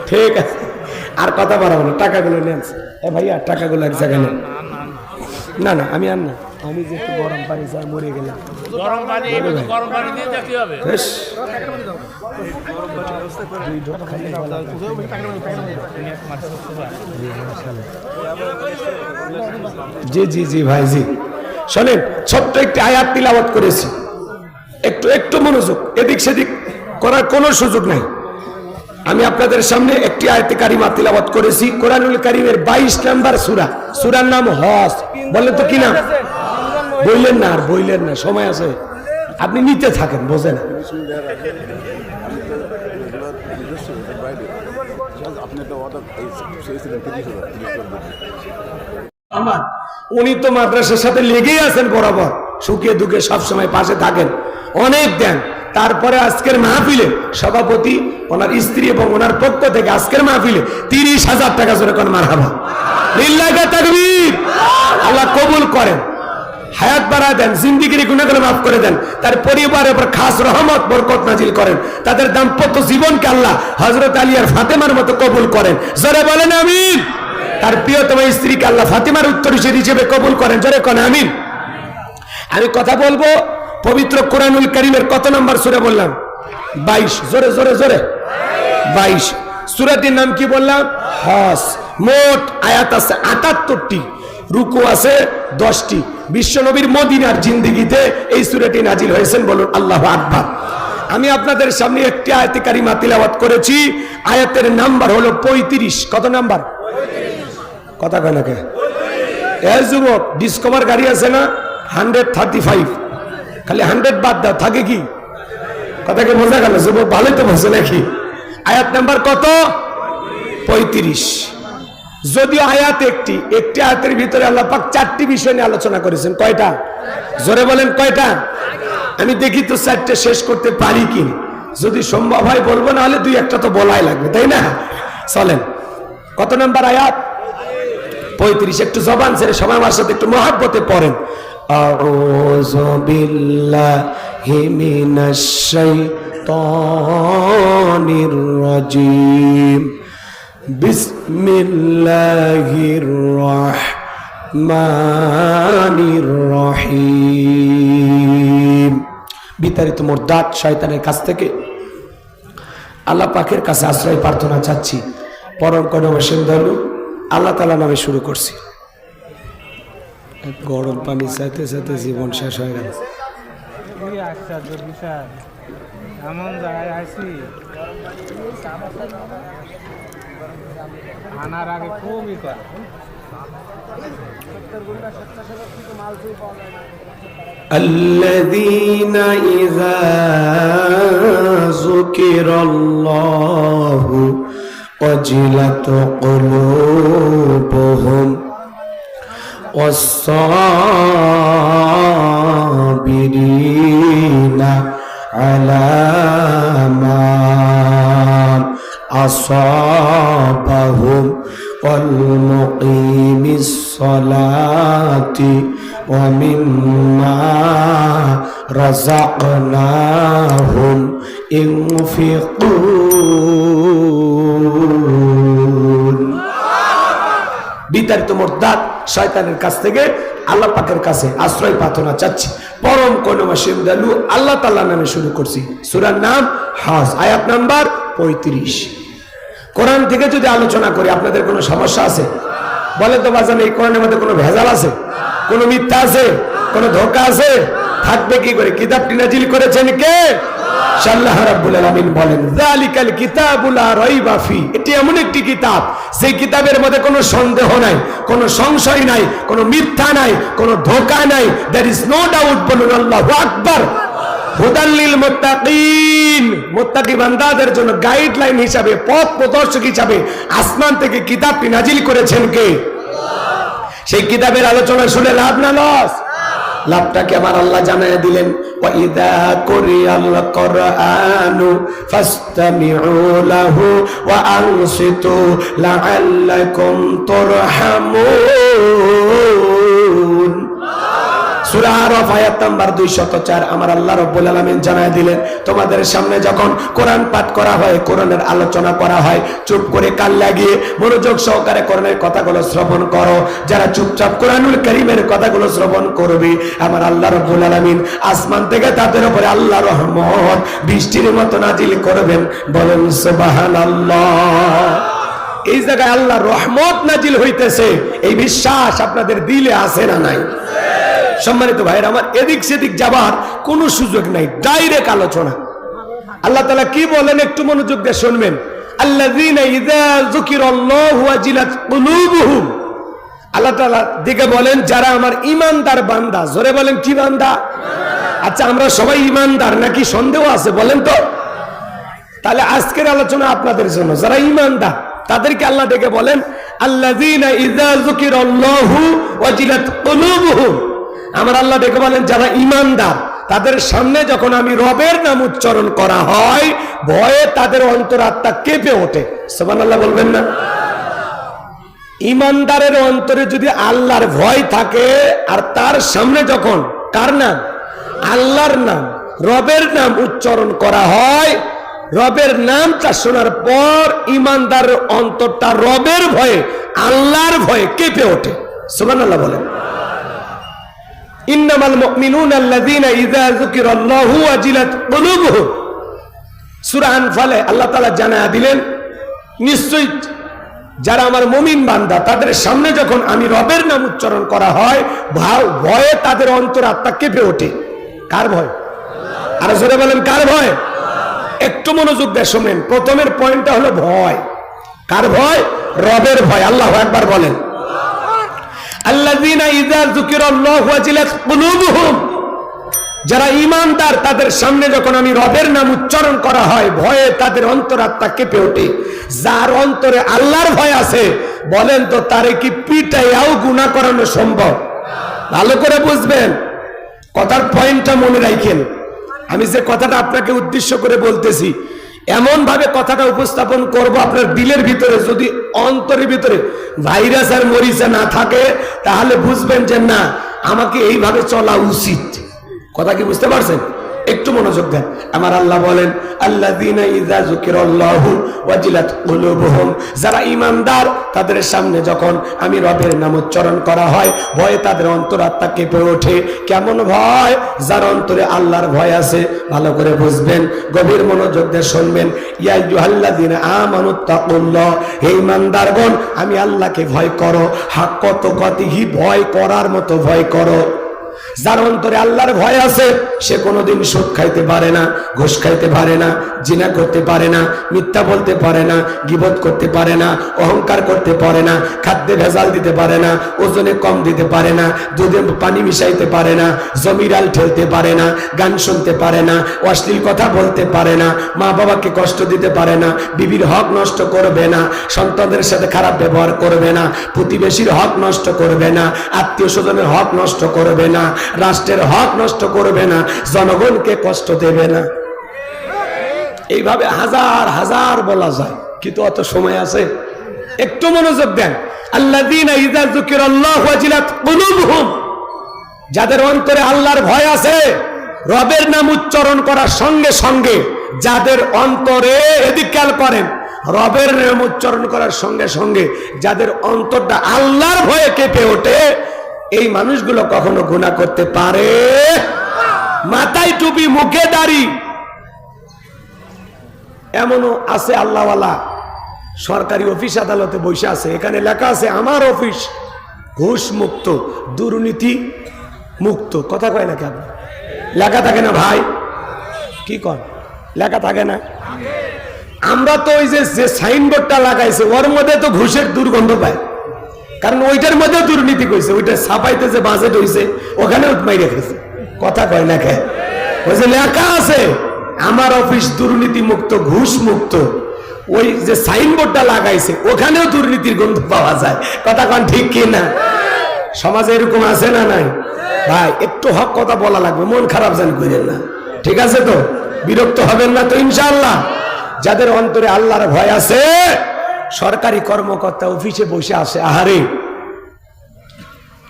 ঠিক আছে, আর কথা বাড়াবো না। টাকাগুলো নেন ভাইয়া, টাকাগুলো এক জায়গায় নেন। না না আমি আর না, আমি যে একটু গরম পানি চাই, মরে গেলাম। জি জি জি ভাই জি। শোনেন, ছোট্ট একটি আয়াত তিলাওয়াত করেছি, একটু একটু মনোযোগ, এদিক সেদিক করার কোনো সুযোগ নাই। আমি আপনাদের সামনে একটি আয়াতে কারিমা তিলাওয়াত করেছি, কোরআনুল কারীমের 22 নম্বর সূরা। সূরার নাম হজ। বলেন তো কি নাম? বললেন না, আর বললেন না, সময় আছে, আপনি নিতে থাকেন, বোঝেন। উনি তো মাদ্রাসার সাথে লেগেই আছেন বরাবর, সুখে দুঃখে সবসময় পাশে থাকেন, অনেক দেন। তারপরে আজকের মাহফিলে সভাপতি, ওনার স্ত্রী এবং ওনার পক্ষ থেকে আজকের মাহফিলে 30,000 টাকা জোরে কোন মারহাবা, লিল্লাহি তাকবীর। আল্লাহ কবুল করেন, হায়াত বাড়ায় দেন, জিন্দেগির গুনাহগুলো মাফ করে দেন, তার পরিবারের উপর খাস রহমত বরকত নাজিল করেন, তাদের দাম্পত্য জীবনকে আল্লাহ হযরত আলী আর ফাতেমার মতো কবুল করেন। জোরে বলেন আমিন। তার প্রিয়তম স্ত্রীকে আল্লাহ ফাতেমার উত্তরসূরি হিসেবে কবুল করেন। জোরে কোন আমিন। আমি কথা বলবো পবিত্র কোরআনুল কারীমের কত নম্বর সূরা বললাম? 22। জোরে জোরে জোরে 22। সূরাটির নাম কি বললাম? হজ। মোট আয়াত আছে 78টি, রুকু আছে 10টি। বিশ্বনবীর মদিনার জিন্দেগিতে এই সূরাটি নাজিল হয়েছেন, বলুন আল্লাহু আকবার। আমি আপনাদের সামনে একটি আয়াতে কারিমা তিলাওয়াত করেছি, আয়াতের নাম্বার হলো 35। কত নাম্বার? কথা কয় না কে? এই যুবক, ডিসকভার গাড়ি আছে না, 135, খালি 100 বাদ দাও, থাকে কি? কথাকে বোঝা গেল? যুবক ভালোই তো বলছে নাকি? আয়াত নাম্বার কত? 35। যদিও আয়াত একটি আয়াতের ভিতরে আল্লাহ পাক 4টি বিষয় নিয়ে আলোচনা করেছেন। কয়টা? জোরে বলেন কয়টা? আমি দেখি তো 4টে শেষ করতে পারি কি, যদি সম্ভব হয় বলবো, না হলে 2-1টা তো বলাই লাগবে, তাই না? চলেন, কত নাম্বার আয়াত? 35। একটু জবান ছেড়ে সবাই আমার সাথে একটু মহব্বতে পড়েন। আউযু বিল্লাহি মিনাশ শাইতানির রাজিম। বিসমিল্লাহির রাহমানির রহিম। বিতাড়িত মুরতাদ শয়তানের কাছ থেকে আল্লাহ পাকের কাছে আশ্রয় প্রার্থনা চাচ্ছি। পরম করুণাময় দয়ালু আল্লাহ তাআলা নামে শুরু করছি। গরম পানি চাইতে চাইতে জীবন শেষ হয়ে গেল। এমন জায়গায় আছি, আনার আগে খুবই কর। الذين إذا ذكر الله وجلت قلوبهم والصابرين على ما أصابهم والمقيم الصلاة ومما رزقناهم ينفقون. বিতাড়িত মুরতাদ শয়তানের কাছ থেকে আল্লাহ পাকের কাছে আশ্রয় প্রার্থনা চাচ্ছি। পরম করুণাময় দয়ালু আল্লাহ তাআলার নামে শুরু করছি। সূরার নাম হজ, আয়াত নাম্বার 35। কোরআন থেকে যদি আলোচনা করি আপনাদের কোনো সমস্যা আছে? বলে তো বাজান, এই কোরআনের মধ্যে কোনো ভেজাল আছে? কোনো মিথ্যা আছে? কোনো ধোঁকা আছে? থাকবে কি করে? কিতাবটি নাজিল করেছেন কে? আল্লাহ রাব্বুল আলামিন বলেন, যালিকাল কিতাবু লা রাইবা ফি, এটি এমন একটি কিতাব, সেই কিতাবের মধ্যে কোনো সন্দেহ নাই, কোনো সংশয় নাই, কোনো মিথ্যা নাই, কোনো ধোঁকা নাই। There is no doubt. বলুন আল্লাহু আকবার। হুদাল লিল মুত্তাকিন, মুত্তাকি বান্দাদের জন্য গাইডলাইন হিসাবে, পথ প্রদর্শক হিসাবে আসমান থেকে কিতাবটি নাজিল করেছেন কে? সেই কিতাবের আলোচনা শুনে লাভ না লস? লাভটাকে আমার আল্লাহ জানায় দিলেন, ওয়া ইযা কুরিয়াল কুরআনু ফাসতামিউ লাহু ওয়া আনসিতু লাআল্লাকুম তুরহামুন। সূরা আরাফ আয়াত নাম্বার 204। আমার আল্লাহ রাব্বুল আলামিন জানায় দিলেন, তোমাদের সামনে যখন কোরআন পাঠ করা হয়, কোরআনের আলোচনা করা হয়, চুপ করে কান লাগিয়ে মনোযোগ সহকারে কোরআনের কথাগুলো শ্রবণ করো। যারা চুপচাপ কোরআনুল কারীমের কথাগুলো শ্রবণ করবে, আমার আল্লাহ রাব্বুল আলামিন আসমান থেকে তাদের উপরে আল্লাহর রহমত বৃষ্টির মতো নাজিল করবেন। বলেন সুবহানাল্লাহ। এই জায়গায় আল্লাহর রহমত নাজিল হইতেছে, এই বিশ্বাস আপনাদের দিলে আছে না নাই? সম্মানিত ভাইরা আমার, এদিক সেদিক যাবার কোনো সুযোগ নাই, ডাইরেক্ট আলোচনা। আল্লাহ তাআলা কি বলেন একটু মনোযোগ দিয়ে শুনবেন। আল্লাযীনা ইযা যুকিরাল্লাহু ওয়াজিলাত কুলুবুহুম, আল্লাহ তাআলা দিকে বলেন যারা আমার ঈমানদার বান্দা। জোরে বলেন, কি বান্দা? আচ্ছা, আমরা সবাই ঈমানদার নাকি সন্দেহ আছে বলেন তো? তাহলে আজকের আলোচনা আপনাদের জন্য, যারা ঈমানদার তাদেরকে আল্লাহ ডেকে বলেন আল্লাযীনা ইযা যুকিরাল্লাহু ওয়াজিলাত কুলুবুহুম। আমার আল্লাহ ডেকে বলেন যারা ঈমানদার, তাদের সামনে যখন আমি রবের নাম উচ্চারণ করা হয়, ভয়ে তাদের অন্তরাত্মা কেঁপে ওঠে। সুবহানাল্লাহ বলবেন না? ঈমানদারের অন্তরে যদি আল্লাহর ভয় থাকে, আর তার সামনে যখন কার নাম? আল্লাহর নাম, রবের নাম উচ্চারণ করা হয়, রবের নামটা শোনার পর ঈমানদারের অন্তরটা রবের ভয়ে, আল্লাহর ভয়ে কেঁপে ওঠে। সুবহানাল্লাহ বলেন। ইন্নামাল মুমিনুনা আল্লাযীনা ইযা যুকিরাল্লাহু ওয়াজিলাত কুলুবুহুম। সূরা আনফালে আল্লাহ তাআলা জানায়া দিলেন, নিশ্চয়ই যারা আমার মুমিন বান্দা, তাদের সামনে যখন আমি রবের নাম উচ্চারণ করা হয়, ভয়ে তাদের অন্তরাত্মা কেঁপে ওঠে। কার ভয়? আর জোরে বলেন, কার ভয়? একটু মনোযোগ দিয়ে শুনেন। প্রথমের পয়েন্টটা হলো ভয়। কার ভয়? রবের ভয়। আল্লাহু আকবার বলেন। আল্লাযীনা ইযা যুকিরাল্লাহু ওয়াজিলাত কুলুবুহুম, যারা ঈমানদার তাদের সামনে যখন আমি রবের নাম উচ্চারণ করা হয়, ভয়ে তাদের অন্তরাত্মা কেঁপে ওঠে। যার অন্তরে আল্লাহর ভয় আছে, বলেন তো তারে কি পিটাইয়াও গুনাহ করানো সম্ভব? ভালো করে বুঝবেন, কথার পয়েন্টটা মনে রাখেন। আমি যে কথাটা আপনাকে উদ্দেশ্য করে বলতেছি, এমন ভাবে কথাটা উপস্থাপন করব, আপনার দিলের ভিতরে যদি অন্তরের ভিতরে ভাইরাস আর মরিচা না থাকে, তাহলে বুঝবেন যে না, আমাকে এইভাবে চলা উচিত। কথা কি বুঝতে পারছেন? একটু মনোযোগ দেন। আমার আল্লাহ বলেন আল্লাযীনা ইযা যুকিরাল্লাহু ওয়াজিলাত কুলুবুহুম, যারা ঈমানদার তাদের সামনে যখন আমি রবের নাম উচ্চারণ করা হয়, ভয়ে তাদের অন্তরাত্মা কেঁপে ওঠে। কেমন ভয়? যার অন্তরে আল্লাহর ভয় আছে। ভালো করে বুঝবেন, গভীর মনোযোগ দিয়ে শুনবেন। ইয়া আইয়ুহাল্লাযীনা আমানুত্তাকুল্লাহ, হে ঈমানদারগণ, আমি আল্লাহকে ভয় করো। হাক্কা তুকাতিহি, ভয় করার মতো ভয় করো। যার অন্তরে আল্লাহর ভয় আছে, সে কোনোদিন সুদ খাইতে পারে না, ঘুষ খাইতে পারে না, জিনা করতে পারে না, মিথ্যা বলতে পারে না, গীবত করতে পারে না, অহংকার করতে পারে না, খাদ্যে ভেজাল দিতে পারে না, ওজনে কম দিতে পারে না, দুধে পানি মিশাইতে পারে না, জমিরাল ঠেলতে পারে না, গান শুনতে পারে না, অশ্লীল কথা বলতে পারে না, মা বাবাকে কষ্ট দিতে পারে না, বিবির হক নষ্ট করবে না, সন্তানদের সাথে খারাপ ব্যবহার করবে না, প্রতিবেশীর হক নষ্ট করবে না, আত্মীয় স্বজনের হক নষ্ট করবে না, রাষ্ট্রের হক নষ্ট করবে না, জনগণকে কষ্ট দেবে না। এইভাবে হাজার হাজার বলা যায়, কিন্তু অত সময় আছে? একটু মনোযোগ দেন। আল্লাযীনা ইযা যুকিরাল্লাহু ওয়াজিলাত কুলুবুহুম, যাদের অন্তরে আল্লাহর ভয় আছে, রবের নাম উচ্চারণ করার সঙ্গে সঙ্গে যাদের অন্তরে, এদিক খেয়াল করেন, রবের নাম উচ্চারণ করার সঙ্গে সঙ্গে যাদের অন্তরটা আল্লাহর ভয়ে কেঁপে ওঠে, এই মানুষগুলো কখনো গুনাহ করতে পারে? মাথায় টুপি, মুখে দাড়ি, এমনও আছে আল্লাহওয়ালা সরকারি অফিস আদালতে বসে আছে, এখানে লেখা আছে আমার অফিস ঘুষ মুক্ত, দুর্নীতি মুক্ত। কথা কয় না কেন? লেখা থাকে না ভাই? কি কর, লেখা থাকে না? আমরা তো ওই যে সাইনবোর্ডটা লাগাইছে ওর মধ্যে তো ঘুষের দুর্গন্ধ পায়, কারণ ওইটার মধ্যে দুর্নীতি কইছে, ওইটা ছাপাইতে যে বাজেট হইছে ওখানে উৎমাই রেখেছে। কথা কয় না কে? ওই যে লেখা আছে আমার অফিস দুর্নীতি মুক্ত, ঘুষ মুক্ত, ওই যে সাইনবোর্ডটা লাগাইছে ওখানেও দুর্নীতির গন্ধ পাওয়া যায়। কথা কন ঠিক কি না? সমাজে এরকম আছে না নাই? ভাই একটু হক কথা বলা লাগবে, মন খারাপ যেন করেন না, ঠিক আছে তো? বিরক্ত হবেন না তো ইনশাআল্লাহ? যাদের অন্তরে আল্লাহর ভয় আছে, সরকারি কর্মকর্তা অফিসে বসে আছে, আহারে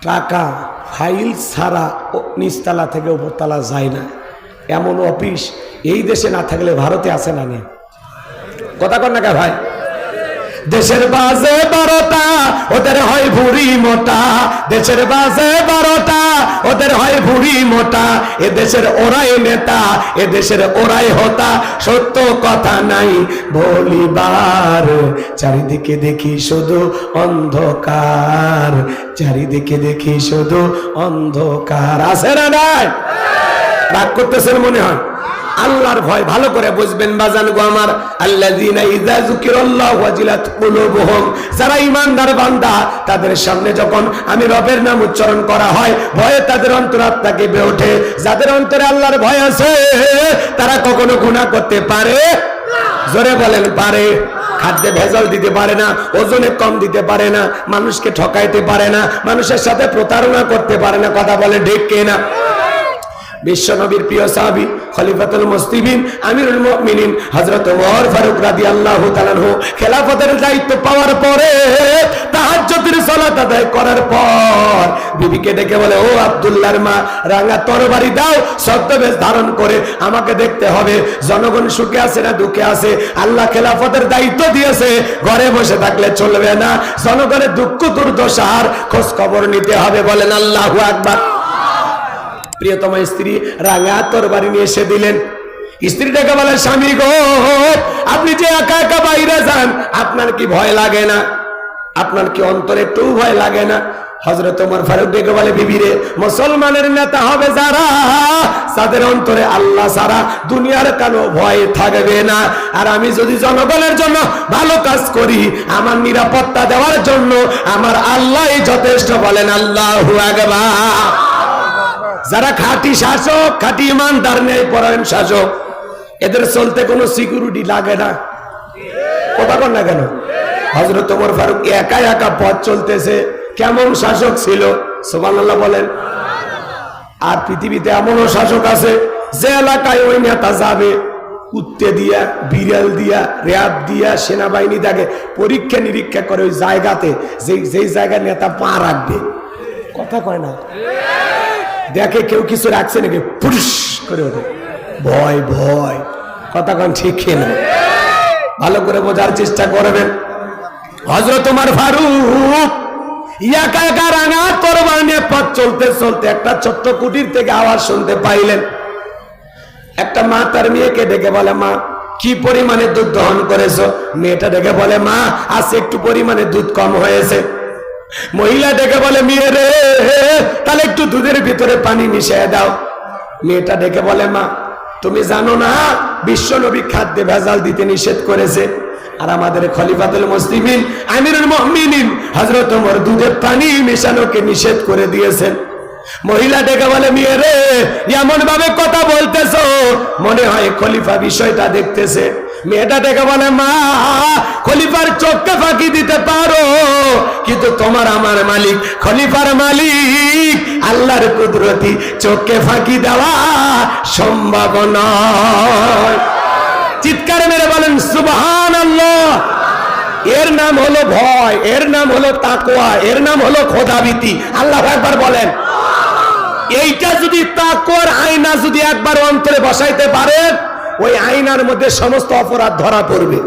টাকা ফাইল ছাড়া নিচতলা থেকে উপরতলা যায় না, এমন অফিস এই দেশে না থাকলে ভারতে আছে না নেই? কথা কর না কে ভাই? দেশের বাজে 12টা, ওদের হয় ভুড়ি মোটা, দেশের বাজে 12টা, ওদের হয় ভুড়ি মোটা, এ দেশের ওরাই নেতা, এ দেশের ওরাই হোতা, সত্য কথা নাই বলিবার, চারিদিকে দেখি শুধু অন্ধকার, চারিদিকে দেখি শুধু অন্ধকার। আছে না নাই? রাগ করতেছেন মনে হয়? আল্লাহর ভয় ভালো করে বুঝবেন বাজান গো আমার। আল্লাযীনা ইযা যুকিরাল্লাহু ওয়াজিলাত কুলুবুহুম, যারা ঈমানদার বান্দা তাদের সামনে যখন আমি রবের নাম উচ্চারণ করা হয়, ভয়ে তাদের অন্তরাত্মা কেঁপে ওঠে। যাদের অন্তরে আল্লাহর ভয় আছে তারা কখনো গুনাহ করতে পারে? জোরে বলেন পারে? খাদ্যে ভেজাল দিতে পারে না, ওজনে কম দিতে পারে না, মানুষকে ঠকাইতে পারে না, মানুষের সাথে প্রতারণা করতে পারে না। কথা বলে ঠিক কিনা? বিশ্বনবীর প্রিয় সাহাবী খলিফাতুল মুসলিমিন আমিরুল মুমিনিন হযরত ওমর ফারুক রাদিয়াল্লাহু তাআলা আনহু খেলাফতের দায়িত্ব পাওয়ার পরে তাহাজ্জুদের সালাত আদায় করার পর বিবিকে ডেকে বলে, ও আব্দুল্লাহর মা, রাঙা তরবারি দাও, ছদ্মবেশ ধারণ করে আমাকে দেখতে হবে জনগণ সুখে আছে না দুঃখে আছে। আল্লাহ খেলাফতের দায়িত্ব দিয়েছে, ঘরে বসে থাকলে চলবে না, জনগণের দুঃখ দুর্দশার খোঁজ খবর নিতে হবে। বলেন আল্লাহু আকবার। প্রিয়তমা স্ত্রী রাঙা তরবারি নিয়ে এসে দিলেন। স্ত্রীটাকে বলে, স্বামী গো, আপনি যে একা একা বাইরে যান, আপনার কি ভয় লাগে না? আপনার কি অন্তরে একটু ভয় লাগে না? হযরত ওমর ফারুক ডেকে বলে, বিবি রে, মুসলমানের নেতা হবে যারা, যাদের অন্তরে আল্লাহ ছাড়া দুনিয়ার কোনো ভয় থাকবে না। আর আমি যদি জনগণের জন্য ভালো কাজ করি, আমার নিরাপত্তা দেওয়ার জন্য আমার আল্লাহই যথেষ্ট। বলেন আল্লাহু আকবার। যারা খাঁটি শাসক, খাঁটি ইমানদার, ন্যায় পরায়ণ শাসক, এদের চলতে কোনো সিকিউরিটি লাগে না। কথা বল না কেন? হযরত ওমর ফারুক একা একা পথ চলতেছে, কেমন শাসক ছিল! সুবহানাল্লাহ বলেন। আর পৃথিবীতে এমনও শাসক আছে যে এলাকায় ওই নেতা যাবে, কুত্তে দিয়া, বিড়াল দিয়া, র্যাব দিয়া, সেনাবাহিনী তাকে পরীক্ষা নিরীক্ষা করে ওই জায়গাতে, যেই জায়গায় নেতা পা রাখবে। কথা কয় না? দেখে কেউ কিছু রাখছে নাকি, ফুস করে ওঠে, ভয় ভয়। কথা কন ঠিক না? ভালো করে বোঝার চেষ্টা করবেন। হযরত ওমর ফারুক একা একা রাঙা তরবারি নিয়ে পথ চলতে চলতে একটা ছোট্ট কুটির থেকে আওয়াজ শুনতে পাইলেন। একটা মা তার মেয়েকে ডেকে বলে, মা, কি পরিমাণে দুধ দহন করেছো? মেয়েটা ডেকে বলে, মা, আজ একটু পরিমাণে দুধ কম হয়েছে। মহিলা ডেকে বলে, মেয়ে রে, তাহলে একটু দুধের ভিতরে পানি মিশিয়ে দাও। মেয়েটা ডেকে বলে, মা, তুমি জানো না বিশ্ব নবী খাদ্যে ভেজাল দিতে নিষেধ করেছে, আর আমাদের খলিফাতুল মুসলিমিন আমিরুল মুমিনিন হযরত ওমর দুধে পানি মেশানোকে নিষেধ করে দিয়েছেন। মহিলা ডেকে বলে, মেয়ে রে, এমন ভাবে কথা বলতেছো মনে হয় খলিফা বিষয়টা দেখতেছে। মেয়েটা ডেকে বলে, মা, খলিফার চোখকে ফাঁকি দিতে পারো, কিন্তু তোমার আমার মালিক খলিফার মালিক আল্লাহর কুদরতি, চোখকে ফাঁকি দেওয়া সম্ভব নয়। চিৎকার মেরে বলেন সুবহানাল্লাহ। এর নাম হলো ভয়, এর নাম হলো তাকওয়া, এর নাম হলো খোদাভীতি। আল্লাহু আকবার বলেন। এইটা যদি তাকওয়ার আয়না যদি একবার অন্তরে বসাইতে পারেন, ওই আয়নার মধ্যে সমস্ত অপরাধ ধরা পড়বে।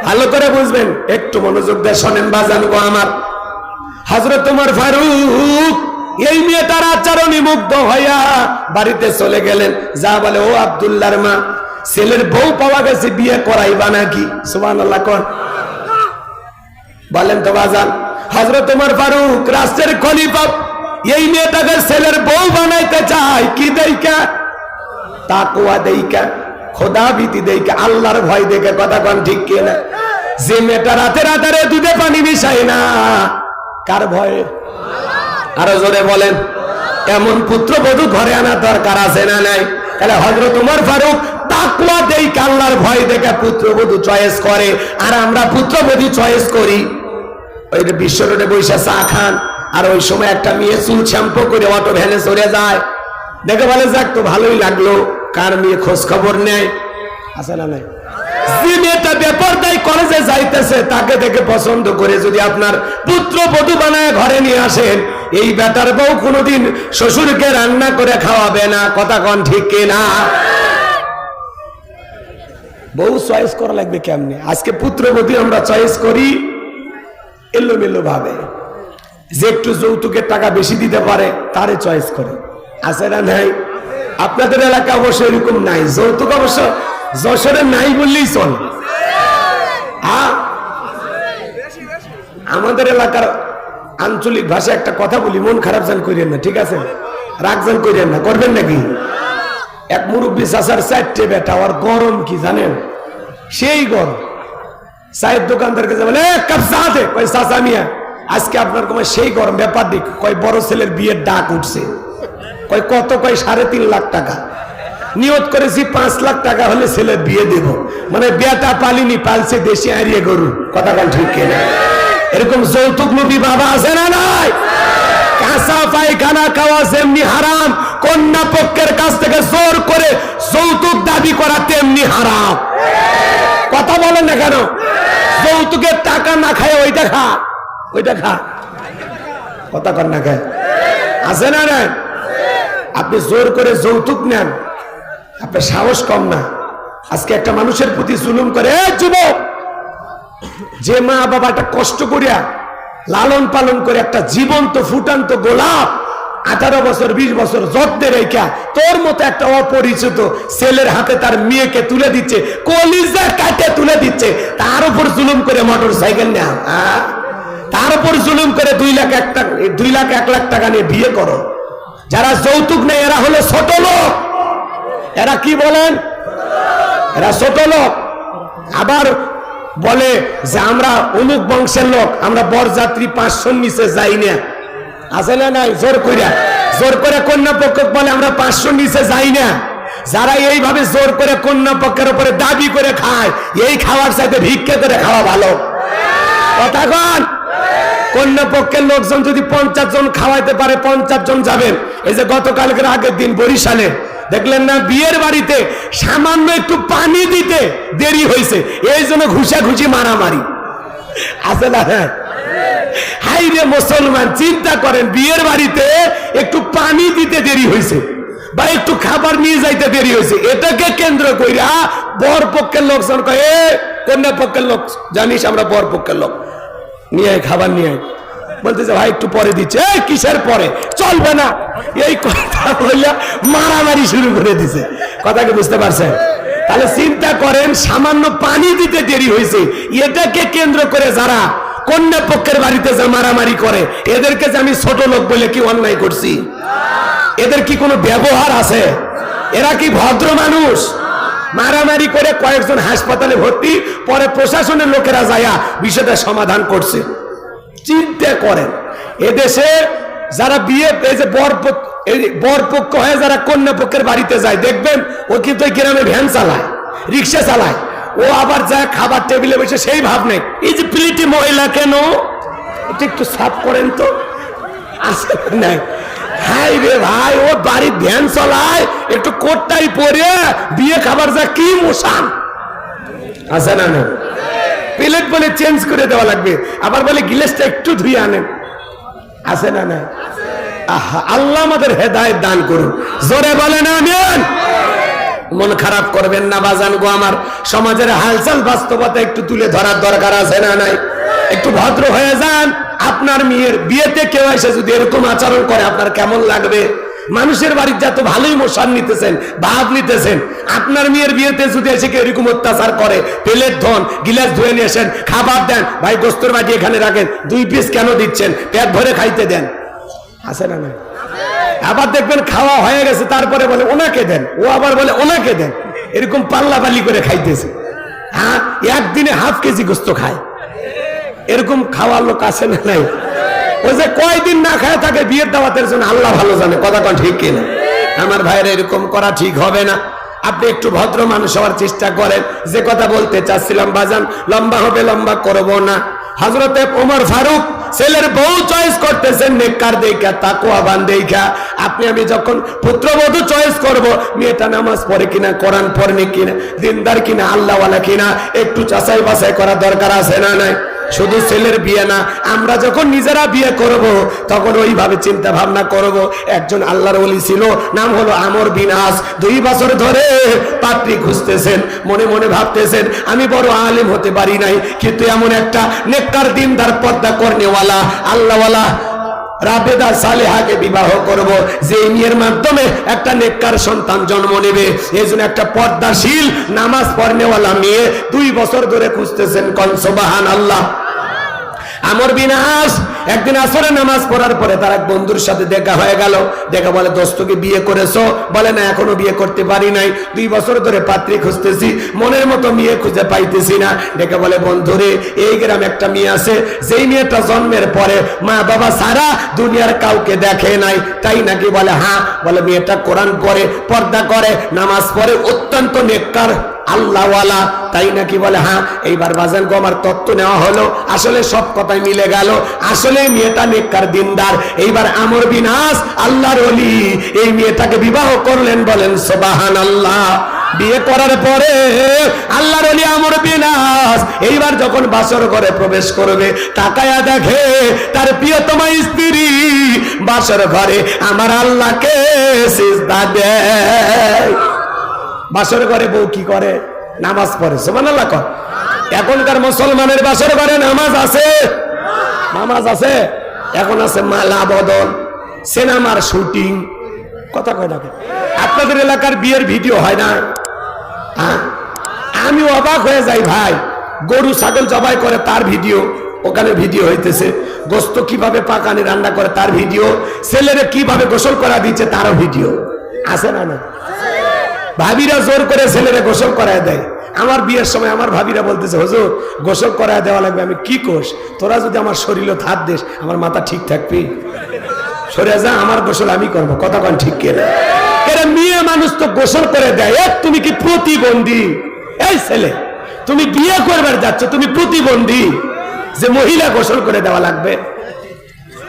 ভালো করে বুঝবেন, একটু মনোযোগ দিয়ে শোনেন বাজান গো আমার। হযরত ওমর ফারুক এই মেয়েটার আচরণে মুগ্ধ হইয়া বাড়িতে চলে গেলেন। যা বলে, ও আব্দুল্লাহর মা, ছেলের বউ পাওয়া গেছে, বিয়ে করাইবা নাকি? সুবহানাল্লাহ কোন বলেন তো বাজান। হযরত ওমর ফারুক রাষ্ট্রের খলিফা, এই মেয়েটাকে ছেলের বউ বানাইতে চায় কি দেইকা? তাকওয়া দেইকা, খোদা ভীতি দেইকা, আল্লাহর ভয় দেখে। কথা কোন ঠিক কি না? যে মেয়েটা রাতে রাতে দুধে পানি মিশায় না, কার ভয়ে? আরো জোরে বলেন। এমন পুত্রবধূ ঘরে আনার দরকার আছে না নাই? তাহলে হযরত ওমর ফারুক তাকওয়া দেইকা, আল্লাহর ভয় দেখে পুত্রবধূ চয়েস করে। আর আমরা পুত্রবধূ চয়েস করি ওই বিশ্ব রোডে বৈশা চা খান, আর ওই সময় একটা মেয়ে চুল শ্যাম্পু করে অটো ভ্যানে চলে যায়, দেখে বলে যাক তো ভালোই লাগলো। কার মেয়ে খোঁজ খবর নেয়? আছে না নাই? যে মেয়েটা বেপরদাই কলেজে যাইতেছে, তাকে দেখে পছন্দ করে যদি আপনার পুত্রবধূ বানায় ঘরে নিয়ে আসেন, এই বেটার বউ কোনোদিন শ্বশুরকে রান্না করে খাওয়াবে না। কথা কন ঠিক কিনা? বউ চয়েস করা লাগবে কেমনে? আজকে পুত্রবধূ আমরা চয়েস করি এলোমেলো ভাবে। যে একটু যৌতুকের টাকা বেশি দিতে পারে তারে চয়েস করে। আছে না নাই? আপনাদের এলাকা অবশ্য এরকম নাই, যৌতুক অবশ্য যশোরে নাই বললেই চল। আমাদের এলাকার আঞ্চলিক ভাষায় একটা কথা বলি, মন খারাপ জান করেন না, ঠিক আছে? রাগ জান করেন না, করবেন নাকি? এক মুরব্বী চাচার 4টে বেটা, আর গরম কি জানেন? সেই গরম। চায়ের দোকানদার কাছে বলে, এক কাপ চা দে। কই চাচা মিয়া, আজকে আপনার কমায় সেই গরম, ব্যাপার দিক। কয় বড় ছেলের বিয়ের ডাক উঠছে। কয় কত? কয় 3.5 লাখ টাকা। নিয়ত করেছি 5 লাখ টাকা হলে ছেলের বিয়ে দেব। মানে বেটা পালিনি, পালছে দেশি হারিয়ে গরু। কথা বল ঠিক কিনা? এরকম যৌতুক লোভী বাবা আছে না নাই? কাঁচা পায়খানা খাওয়া যেমনি হারাম, কন্যা পক্ষের কাছ থেকে জোর করে যৌতুক দাবি করা তেমনি হারাম। কথা বলেন না কেন? যৌতুকের টাকা না খায় ওইটা খা, ওইটা খা। কথা কর না খায়, আছে না নাই? আপনি জোর করে যৌতুক নেন, আপনার সাহস কম না। আজকে একটা মানুষের প্রতি জুলুম করে, যুবক, যে মা বাবাটা কষ্ট করিয়া লালন পালন করে একটা জীবন্ত ফুটান্ত গোলাপ 18 বছর 20 বছর যত্নে রেখা তোর মতো একটা অপরিচিত ছেলের হাতে তার মেয়েকে তুলে দিচ্ছে, কলিজা কাটে তুলে দিচ্ছে, তার উপর জুলুম করে মোটর সাইকেল নেওয়া, তার উপর জুলুম করে 2 লাখ 1 লাখ টাকা নিয়ে বিয়ে করো। যারা যৌতুক নেই এরা হলো ছোট লোক। এরা কি বলেন? এরা ছোট লোক। আবার বলে যে আমরা অমুক বংশের লোক, আমরা বরযাত্রী 500 নিচে যাই না। আছে না নাই? জোর করে কন্যা পক্ষ বলে আমরা 500 নিচে যাই না। যারা এইভাবে জোর করে কন্যা পক্ষের উপরে দাবি করে খায়, এই খাওয়ার চাইতে ভিক্ষা করে খাওয়া ভালো। কথা কন। কন্যা পক্ষের লোকজন যদি 50 জন খাওয়াইতে পারে, 50 জন যাবেন। এই যে গতকালকের আগের দিন বরিশালে দেখলেন না, বিয়ের বাড়িতে সামান্য একটু পানি দিতে দেরি হয়েছে, এই জন্য ঘুষাঘুষি মারামারি। আছে না? হাই রে মুসলমান, চিন্তা করেন, বিয়ের বাড়িতে একটু পানি দিতে দেরি হয়েছে বা একটু খাবার নিয়ে যাইতে দেরি হয়েছে, এটাকে কেন্দ্র কইরা বর পক্ষের লোকজন কয়, কন্যা পক্ষের লোক জানিস আমরা বর পক্ষের লোক, নিয়ে আয় খাবার নিয়ে আয়। বলতেছে ভাই একটু পরে দিচ্ছে। কিসের পরে? চলবে না, এই কথা বললে মারামারি শুরু করে দিছে। কথা কি বুঝতে পারছেন? তাহলে চিন্তা করেন, সামান্য পানি দিতে দেরি হয়েছে, এটাকে কেন্দ্র করে যারা কন্যা পক্ষের বাড়িতে যা মারামারি করে, এদেরকে যে আমি ছোট লোক বলে কি অন্যায় করছি? এদের কি কোনো ব্যবহার আছে? এরা কি ভদ্র মানুষ? মারামারি করে কয়েকজন হাসপাতালে ভর্তি, পরে প্রশাসনের লোকেরা যায়া বিষয়টা সমাধান করছে। চিন্তা করেন, এদেশে যারা বিয়ে, এই যে বর পক্ষ হয়ে যারা কন্যা পক্ষের বাড়িতে যায়, দেখবেন ও কিন্তু গ্রামে ভ্যান চালায়, রিক্সা চালায়, ও আবার যায় খাবার টেবিলে বসে সেই ভাব নেই। এই যে প্লিটি মহিলা কেন, এটা একটু সাফ করেন তো। আসে নাই? হাই রে ভাই, ও বাড়ির ভ্যান চালায়, একটু কোটটাই পরে বিয়ে খাবার যা কি মোশান। আছে না? না, প্লেট বলে চেঞ্জ করে দেওয়া লাগবে, আবার বলে গ্লাসটা একটু ধুয়ে আনেন। আছে না? না, আল্লাহ আমাদের হেদায়েত দান করুন। জোরে বলেন আমিন। মন খারাপ করবেন না বাজান গো আমার, সমাজের হালচাল বাস্তবতা একটু তুলে ধরার দরকার আছে না নাই? একটু ভদ্র হয়ে যান। আপনার মেয়ের বিয়েতে কেউ এসে যদি এরকম আচরণ করে আপনার কেমন লাগবে? মানুষের বাড়িতে যত ভালোই মশান নিতেছেন, ভাব নিতেছেন, আপনার মেয়ের বিয়েতে যদি এসে কেউ এরকম অত্যাচার করে, প্লেট ধন, গিলাস ধুয়ে নিয়ে আসেন, খাবার দেন, ভাই গোস্তর বাটি এখানে রাখেন, 2 পিস কেন দিচ্ছেন, পেট ভরে খাইতে দেন, আছে না না? আবার দেখবেন খাওয়া হয়ে গেছে তারপরে বলে ওনাকে দেন, ও আবার বলে ওনাকে দেন, এরকম পাল্লাপাল্লি করে খাইতেছে। হ্যাঁ, একদিনে ½ কেজি গোস্ত খায়, এরকম খাওয়ার লোক আছে না নাই? ওই যে কয়দিন না খায় থাকে বিয়ের দাওয়াতের জন্য, আল্লাহ ভালো জানে কথা কোন ঠিক কিনা। আমার ভাইরা এরকম করা ঠিক হবে না। আপনি একটু ভদ্র মানুষ হওয়ার চেষ্টা করেন। যে কথা বলতে চাচ্ছিলাম বাজান, লম্বা হবে, লম্বা করব না। হযরতে ওমর ফারুক ছেলের বউ চয়েস করতেছেন নেককার দেখা, তাকওয়াবান দেখা। আপনি আমি যখন পুত্রবধূ চয়েস করব, মেয়েটা নামাজ পড়ে কিনা, কোরআন পড়ে কিনা, দিনদার কিনা, আল্লাহওয়ালা কিনা, একটু যাচাই বাছাই করা দরকার আছে না নাই? শুধু ছেলের বিয়ে না, আমরা যখন নিজেরা বিয়ে করব তখন ওইভাবে চিন্তা ভাবনা করব। একজন আল্লাহর ওলি ছিল, নাম হলো আমর বিন আস। 2 বছর ধরে পাত্রী খুঁজতেছেন, মনে মনে ভাবতেছেন আমি বড় আলেম হতে পারি নাই, কিন্তু এমন একটা নেককার দিনদার পর্দা করনেওয়ালা আল্লাহওয়ালা রাবেদা সালেহাকে বিবাহ করব, যে মেয়ের মাধ্যমে একটা নেককার সন্তান জন্ম নেবে। এই জন্য একটা পর্দাশীল নামাজ পড়নেওয়ালা মেয়ে 2 বছর ধরে খুঁজতেছেন। কোন সুবহানাল্লাহ। আমর বিন আস একদিন আসরে নামাজ পড়ার পরে তার এক বন্ধুর সাথে দেখা হয়ে গেল। দেখা বলে দোস্তকে বিয়ে করেছো? বলে না, এখনো বিয়ে করতে পারি নাই, 2 বছর ধরে পাত্রী খুঁজতেছি, মনের মতো মেয়ে খুঁজে পাইতেছি না। দেখা বলে বন্ধুরে, এই গ্রামে একটা মেয়ে আছে, যেই মেয়েটা জন্মের পরে মা বাবা সারা দুনিয়ার কাউকে দেখে নাই। তাই নাকি? বলে হ্যাঁ। বলে মেয়েটা কোরআন পড়ে, পর্দা করে, নামাজ পড়ে, অত্যন্ত নেককার আল্লাহওয়ালা। তাই নাকি? বলে হ্যাঁ। এইবার বাজান গো আমার তত্ত্ব নেওয়া হলো, আসলে সব কথাই মিলে গেল, আসলে মেয়েটা নেককার দিনদার। এইবার আমর বিন আস আল্লাহর ওলি এই মেয়েটাকে বিবাহ করলেন। বলেন সুবহানাল্লাহ। বিয়ে করার পরে আল্লাহর ওলি আমর বিন আস এইবার যখন বাসর ঘরে প্রবেশ করবে, তাকায়া দেখে তার প্রিয়তমা স্ত্রী বাসর ঘরে আমার আল্লাহকে সিজদা দেয়। বাসর ঘরে বউ কি করে? নামাজ পড়ে। সুবহানাল্লাহ। এখনকার মুসলমানের বাসর ঘরে নামাজ আছে? নামাজ আছে? এখন আছে মালা বদল, সিনেমার শুটিং, কথা কয় না। আপনাদের এলাকার বিয়ের ভিডিও হয় না? আমি অবাক হয়ে যাই ভাই, গরু ছাগল জবাই করে তার ভিডিও ওখানে ভিডিও হইতেছে, গোস্ত কিভাবে পাকানি রান্না করে তার ভিডিও, ছেলেরে কিভাবে গোসল করা দিচ্ছে তারও ভিডিও আছে না? না, ভাবিরা জোর করে ছেলেরে গোসল করায় দেয়। আমার বিয়ের সময় আমার ভাবিরা বলতেছে হুজুর গোসল করায় দেওয়া লাগবে। আমি কি কোষ, তোরা যদি আমার শরীরে হাত দিস আমার মাথা ঠিক থাকবি, সরে যা, আমার গোসল আমি করবো। কথা কোন ঠিক কিনা? এরা মেয়ে মানুষ তো গোসল করে দেয়। তুমি কি প্রতিবন্ধী? এই ছেলে, তুমি বিয়ে করবার যাচ্ছ, তুমি প্রতিবন্ধী যে মহিলা গোসল করে দেওয়া লাগবে?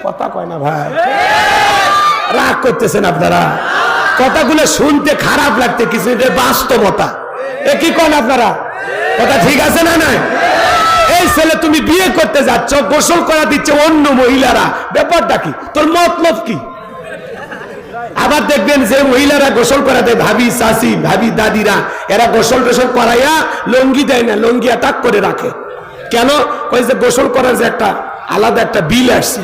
কথা কয় না ভাই, রাগ করতেছেন আপনারা। কথাগুলো শুনতে খারাপ লাগতে কিছু, এটা বাস্তবতা। একই কোন আপনারা, কথা ঠিক আছে না? নাই? এই ছেলে তুমি বিয়ে করতে যাচ্ছ, গোসল করা দিচ্ছে অন্য মহিলারা, ব্যাপারটা কি? তোর মতলব কি? আবার দেখবেন যে মহিলারা গোসল করা দেয়, ভাবি চাচি, ভাবি দাদিরা, এরা গোসল টোসল করাইয়া লঙ্গি দেয় না, লঙ্গি অ্যাটাক করে রাখে। কেন? ওই যে গোসল করার যে একটা আলাদা একটা বিল আসছে,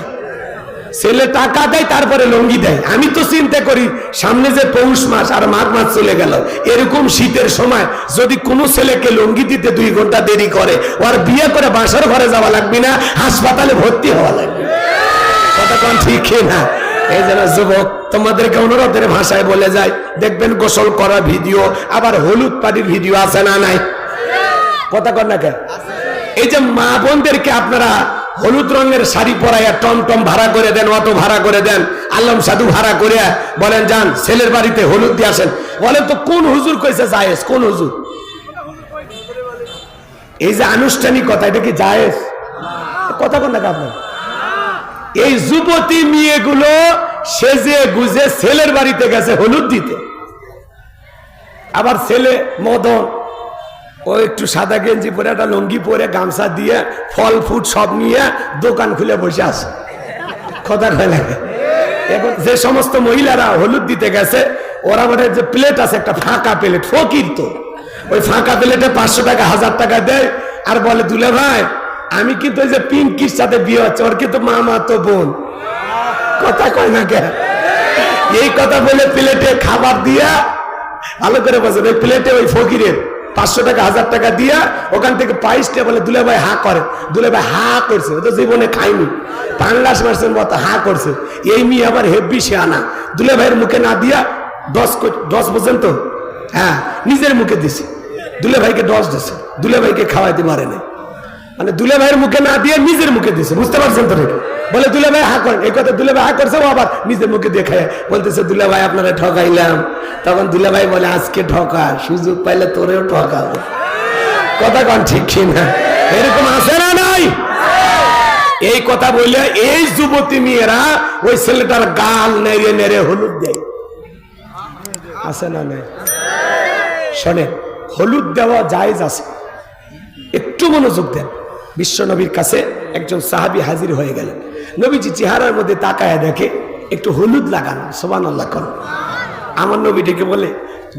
ছেলে টাকা দেয় তারপরে লঙ্গি দেয়। আমি তো চিন্তা করি সামনে যে পৌষ মাস আর মাঘ মাস চলে গেল, এরকম শীতের সময় যদি কোনো ছেলেকে লঙ্গি দিতে 2 ঘন্টা দেরি করে, ওর বিয়ে করে বাসর ঘরে যাওয়া লাগবে না, হাসপাতালে ভর্তি হওয়া লাগবে। কথা কোন ঠিক না? এই জন্য যুবক তোমাদেরকে অনুরোধের ভাষায় বলে যায়, দেখবেন গোসল করা ভিডিও, আবার হলুদ পাটির ভিডিও আছে না নাই? কথা কন না? এই যে মা বোনদেরকে আপনারা হলুদ রঙের শাড়ি পরাইয়া টমটম ভাড়া করে দেন, অটো ভাড়া করে দেন, আলম সাধু ভাড়া করে বলেন যান ছেলের বাড়িতে হলুদ দিয়ে আসেন। বলেন তো কোন হুজুর কইছে জায়েজ? কোন হুজুর? এই যে আনুষ্ঠানিকতা, এটা কি জায়েজ? কথা কোন না আপনার? এই যুবতী মেয়েগুলো সেজে গুজে ছেলের বাড়িতে গেছে হলুদ দিতে। আবার ছেলে মদন ও একটু সাদা গেঞ্জি পরে, একটা লুঙ্গি পরে, গামছা দিয়ে, ফল ফুট সব নিয়ে দোকান খুলে বসে আছে। কথা কয় লাগে? এখন যে সমস্ত মহিলারা হলুদ দিতে গেছে, ওরা বলে যে প্লেট আছে একটা ফাঁকা প্লেট, ফকির তো, ওই ফাঁকা প্লেটে 500 টাকা 1000 টাকা দেয় আর বলে দুলে ভাই আমি কিন্তু ওই যে পিঙ্কির সাথে বিয়ে হচ্ছে, ওর কিন্তু মামা তো বোন। কথা কয় না কে? এই কথা বলে প্লেটে খাবার দিয়া, ভালো করে বলছেন, ওই প্লেটে ওই ফকিরের 500 টাকা 1000 টাকা দিয়া ওখান থেকে পাইসটা বলে দুলে ভাই হা করে। দুলে ভাই হা করছে, ও তো জীবনে খাইনি, পাঙ্গাস মাছের মতো হা করছে। এই মেয়ে আবার হেব্বি সে আনা, দুলে ভাইয়ের মুখে না দিয়া 10 পর্যন্ত হ্যাঁ নিজের মুখে দিছে, দুলে ভাইকে 10 দিছে, দুলে ভাইকে খাওয়াইতে পারে না, মানে দুলে ভাইয়ের মুখে না দিয়ে নিজের মুখে দিছে, বুঝতে পারছেন তো নাকি? বলে দুলে ভাই হা করেন, এই কথা দুলে ভাই হা করছে, ও আবার নিজের মুখে দিয়ে খায়, বলতেছে দুলে ভাই আপনারা ঠকাইলাম। তখন দুলে ভাই বলে আজকে ঠকা, সুযোগ পাইলে তোরেও ঠকাবো। কথা কন ঠিক কিনা? এরকম আছে না নাই? এই কথা বললে এই যুবতী মেয়েরা ওই ছেলেটার গাল নেড়ে নেড়ে হলুদ দেয়, আছে না নাই? শোনে, হলুদ দেওয়া জায়েজ আছে, একটু মনোযোগ দেন। বিশ্ব নবীর কাছে একজন সাহাবী হাজির হয়ে গেলেন, নবীজি চেহারার মধ্যে তাকায় দেখে একটু হলুদ লাগানো, সুবহানাল্লাহ করো। আমার নবী ডেকে বলে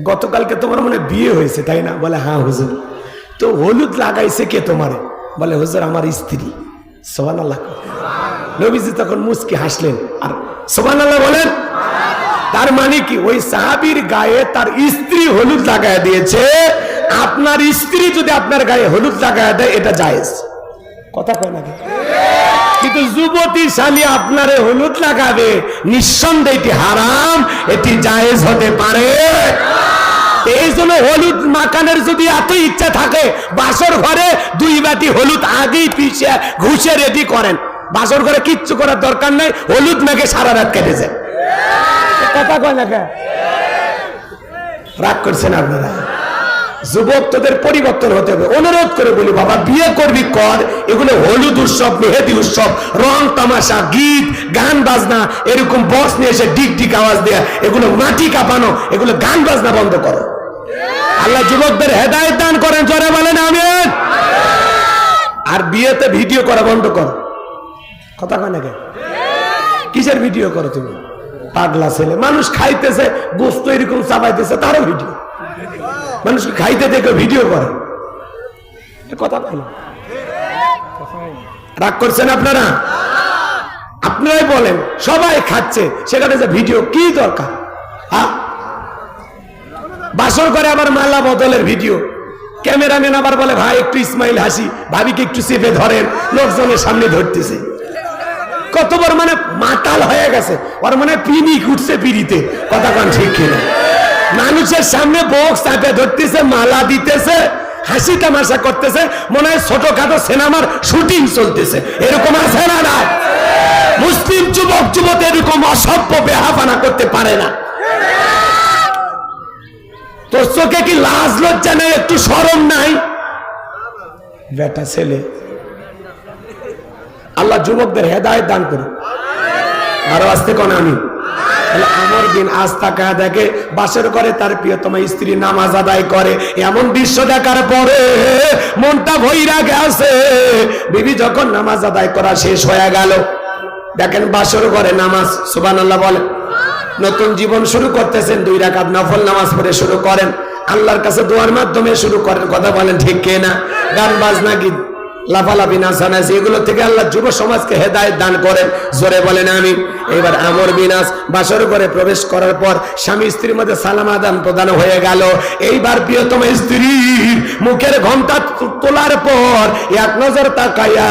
গতকালকে তোমার মনে বিয়ে হয়েছে তাই না? বলে হ্যাঁ হুজুর। তো হলুদ লাগাইছে কে তোমারে? বলে হুজুর আমার স্ত্রী। সুবহানাল্লাহ করো। নবীজি তখন মুচকি হাসলেন আর সুবহানাল্লাহ বলেন। তার মানে কি ওই সাহাবীর গায়ে তার স্ত্রী হলুদ লাগায় দিয়েছে, আপনার স্ত্রী যদি আপনার গায়ে হলুদ লাগায় দেয় এটা জায়েজ। কথা কয় নাকি? কিন্তু যুবতী শালী আপনারে হলুদ লাগাবে, নিঃসন্দেহে এটি হারাম, এটি জায়েজ হতে পারে। এই জন্য হলুদ মাখানোর যদি এত ইচ্ছা থাকে, বাসর ঘরে 2 বাটি হলুদ আগেই পিছিয়ে ঘুষে রেডি করেন, বাসর ঘরে কিচ্ছু করার দরকার নাই, হলুদ মেখে সারা রাত কেটে যায়। কথা কয় না কে? রাগ করছেন আপনারা? যুবক তোদের পরিবর্তন হতে হবে। অনুরোধ করে বলি বাবা, বিয়ে করবি কর, এগুলো হলুদ উৎসব, মেহেদি উৎসব, রং তামাশা, গীত গান বাজনা, এরকম বক্স নিয়ে এসে ডিক ডিক আওয়াজ দেয়া, এগুলো মাটি কাঁপানো, এগুলো গান বাজনা বন্ধ করো। আল্লাহ যুবকদের হেদায়েত দান করেন, জোরে বলেন আমিন। আর বিয়েতে ভিডিও করা বন্ধ করো। কথা কয় না কে? কিসের ভিডিও করো তুমি? পাগলা ছেলে, মানুষ খাইতেছে গোস্ত এরকম চাপাইতেছে, তারও ভিডিও। মানুষ খাইতে দেখে ভিডিও করে, কথা বলো। রাগ করছেন আপনারা? আপনারাই বলেন, সবাই খাচ্ছে সেখানে যে ভিডিও কি দরকার? হ্যাঁ, বাসর করে আবার মালা বদলের ভিডিও, ক্যামেরাম্যান আবার বলে ভাই একটু ইসমাইল হাসি, ভাবিকে একটু চেপে ধরেন, লোকজনের সামনে ধরতেছে। কত বড় মানে মাতাল হয়ে গেছে, ওর মানে পিনিক উঠছে পিড়িতে। কথা কন ঠিক কিনা? মানুষের সামনে বক্স চাপে ধরতেছে, মালা দিতেছে, হাসি তামাশা করতেছে, মনে হয় ছোটখাটো সিনেমার শুটিং চলতেছে। এরকম আছে না? না, মুসলিম যুবক যুবতী এরকম অসভ্য বেহাপানা করতে পারে না। তোর চোখে কি লাজ লজ্জা নেই? একটু শরম নাই? বেটা ছেলে, আল্লাহ যুবকদের হেদায়েত দান করুন। আরো আসতে কোন আমি আমর দিন আজ তাকায় দেখে বাসর করে তার প্রিয়তমা স্ত্রী নামাজ আদায় করে, এমন দৃশ্য দেখার পরে মনটা ভইরা গেছে। বিবি যখন নামাজ আদায় করা শেষ হয়ে গেল, দেখেন বাসর করে নামাজ, সুবহানাল্লাহ বলেন, নতুন জীবন শুরু করতেছেন, 2 রাকাত নফল নামাজ পড়ে শুরু করেন, আল্লাহর কাছে দোয়ার মাধ্যমে শুরু করেন। কথা বলেন ঠিক কিনা? গান বাজনা গীত লাফালাফি নাচানাচি এগুলো থেকে আল্লাহ যুব সমাজকে হেদায়েত দান করেন, জোরে বলেন আমিন। এবার আমর বিনাশ বাসর করে প্রবেশ করার পর স্বামী স্ত্রীর মধ্যে সালাম আদান প্রদান হয়ে গেল। এইবার প্রিয়তম স্ত্রীর মুখের ঘন্টা তোলার পর এক নজর তাকায়া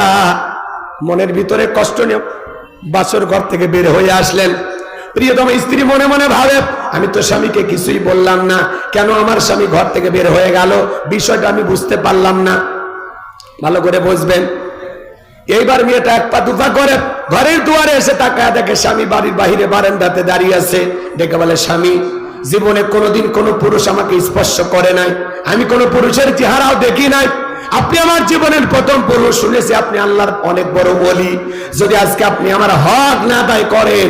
মনের ভিতরে কষ্ট নিয়ে বাসর ঘর থেকে বের হয়ে আসলেন। প্রিয়তম স্ত্রী মনে মনে ভাবে, আমি তো স্বামীকে কিছুই বললাম না, কেন আমার স্বামী ঘর থেকে বের হয়ে গেল? বিষয়টা আমি বুঝতে পারলাম না। ভালো করে বুঝবেন। এইবার মেয়েটা 1 পা 2 পা করে ঘরের দুয়ারে এসে তাকায় দেখে স্বামী বাড়ির বাহিরে বারান্দাতে দাঁড়িয়ে আছে। ডেকে বলে, স্বামী, জীবনে কোনোদিন কোনো পুরুষ আমাকে স্পর্শ করে নাই, আমি কোনো পুরুষের চেহারাও দেখি নাই, আপনি আমার জীবনের প্রথম পুরুষ। শুনেছি আপনি আল্লাহর অনেক বড় ওলি, যদি আজকে আপনি আমার হক না আদায় করেন,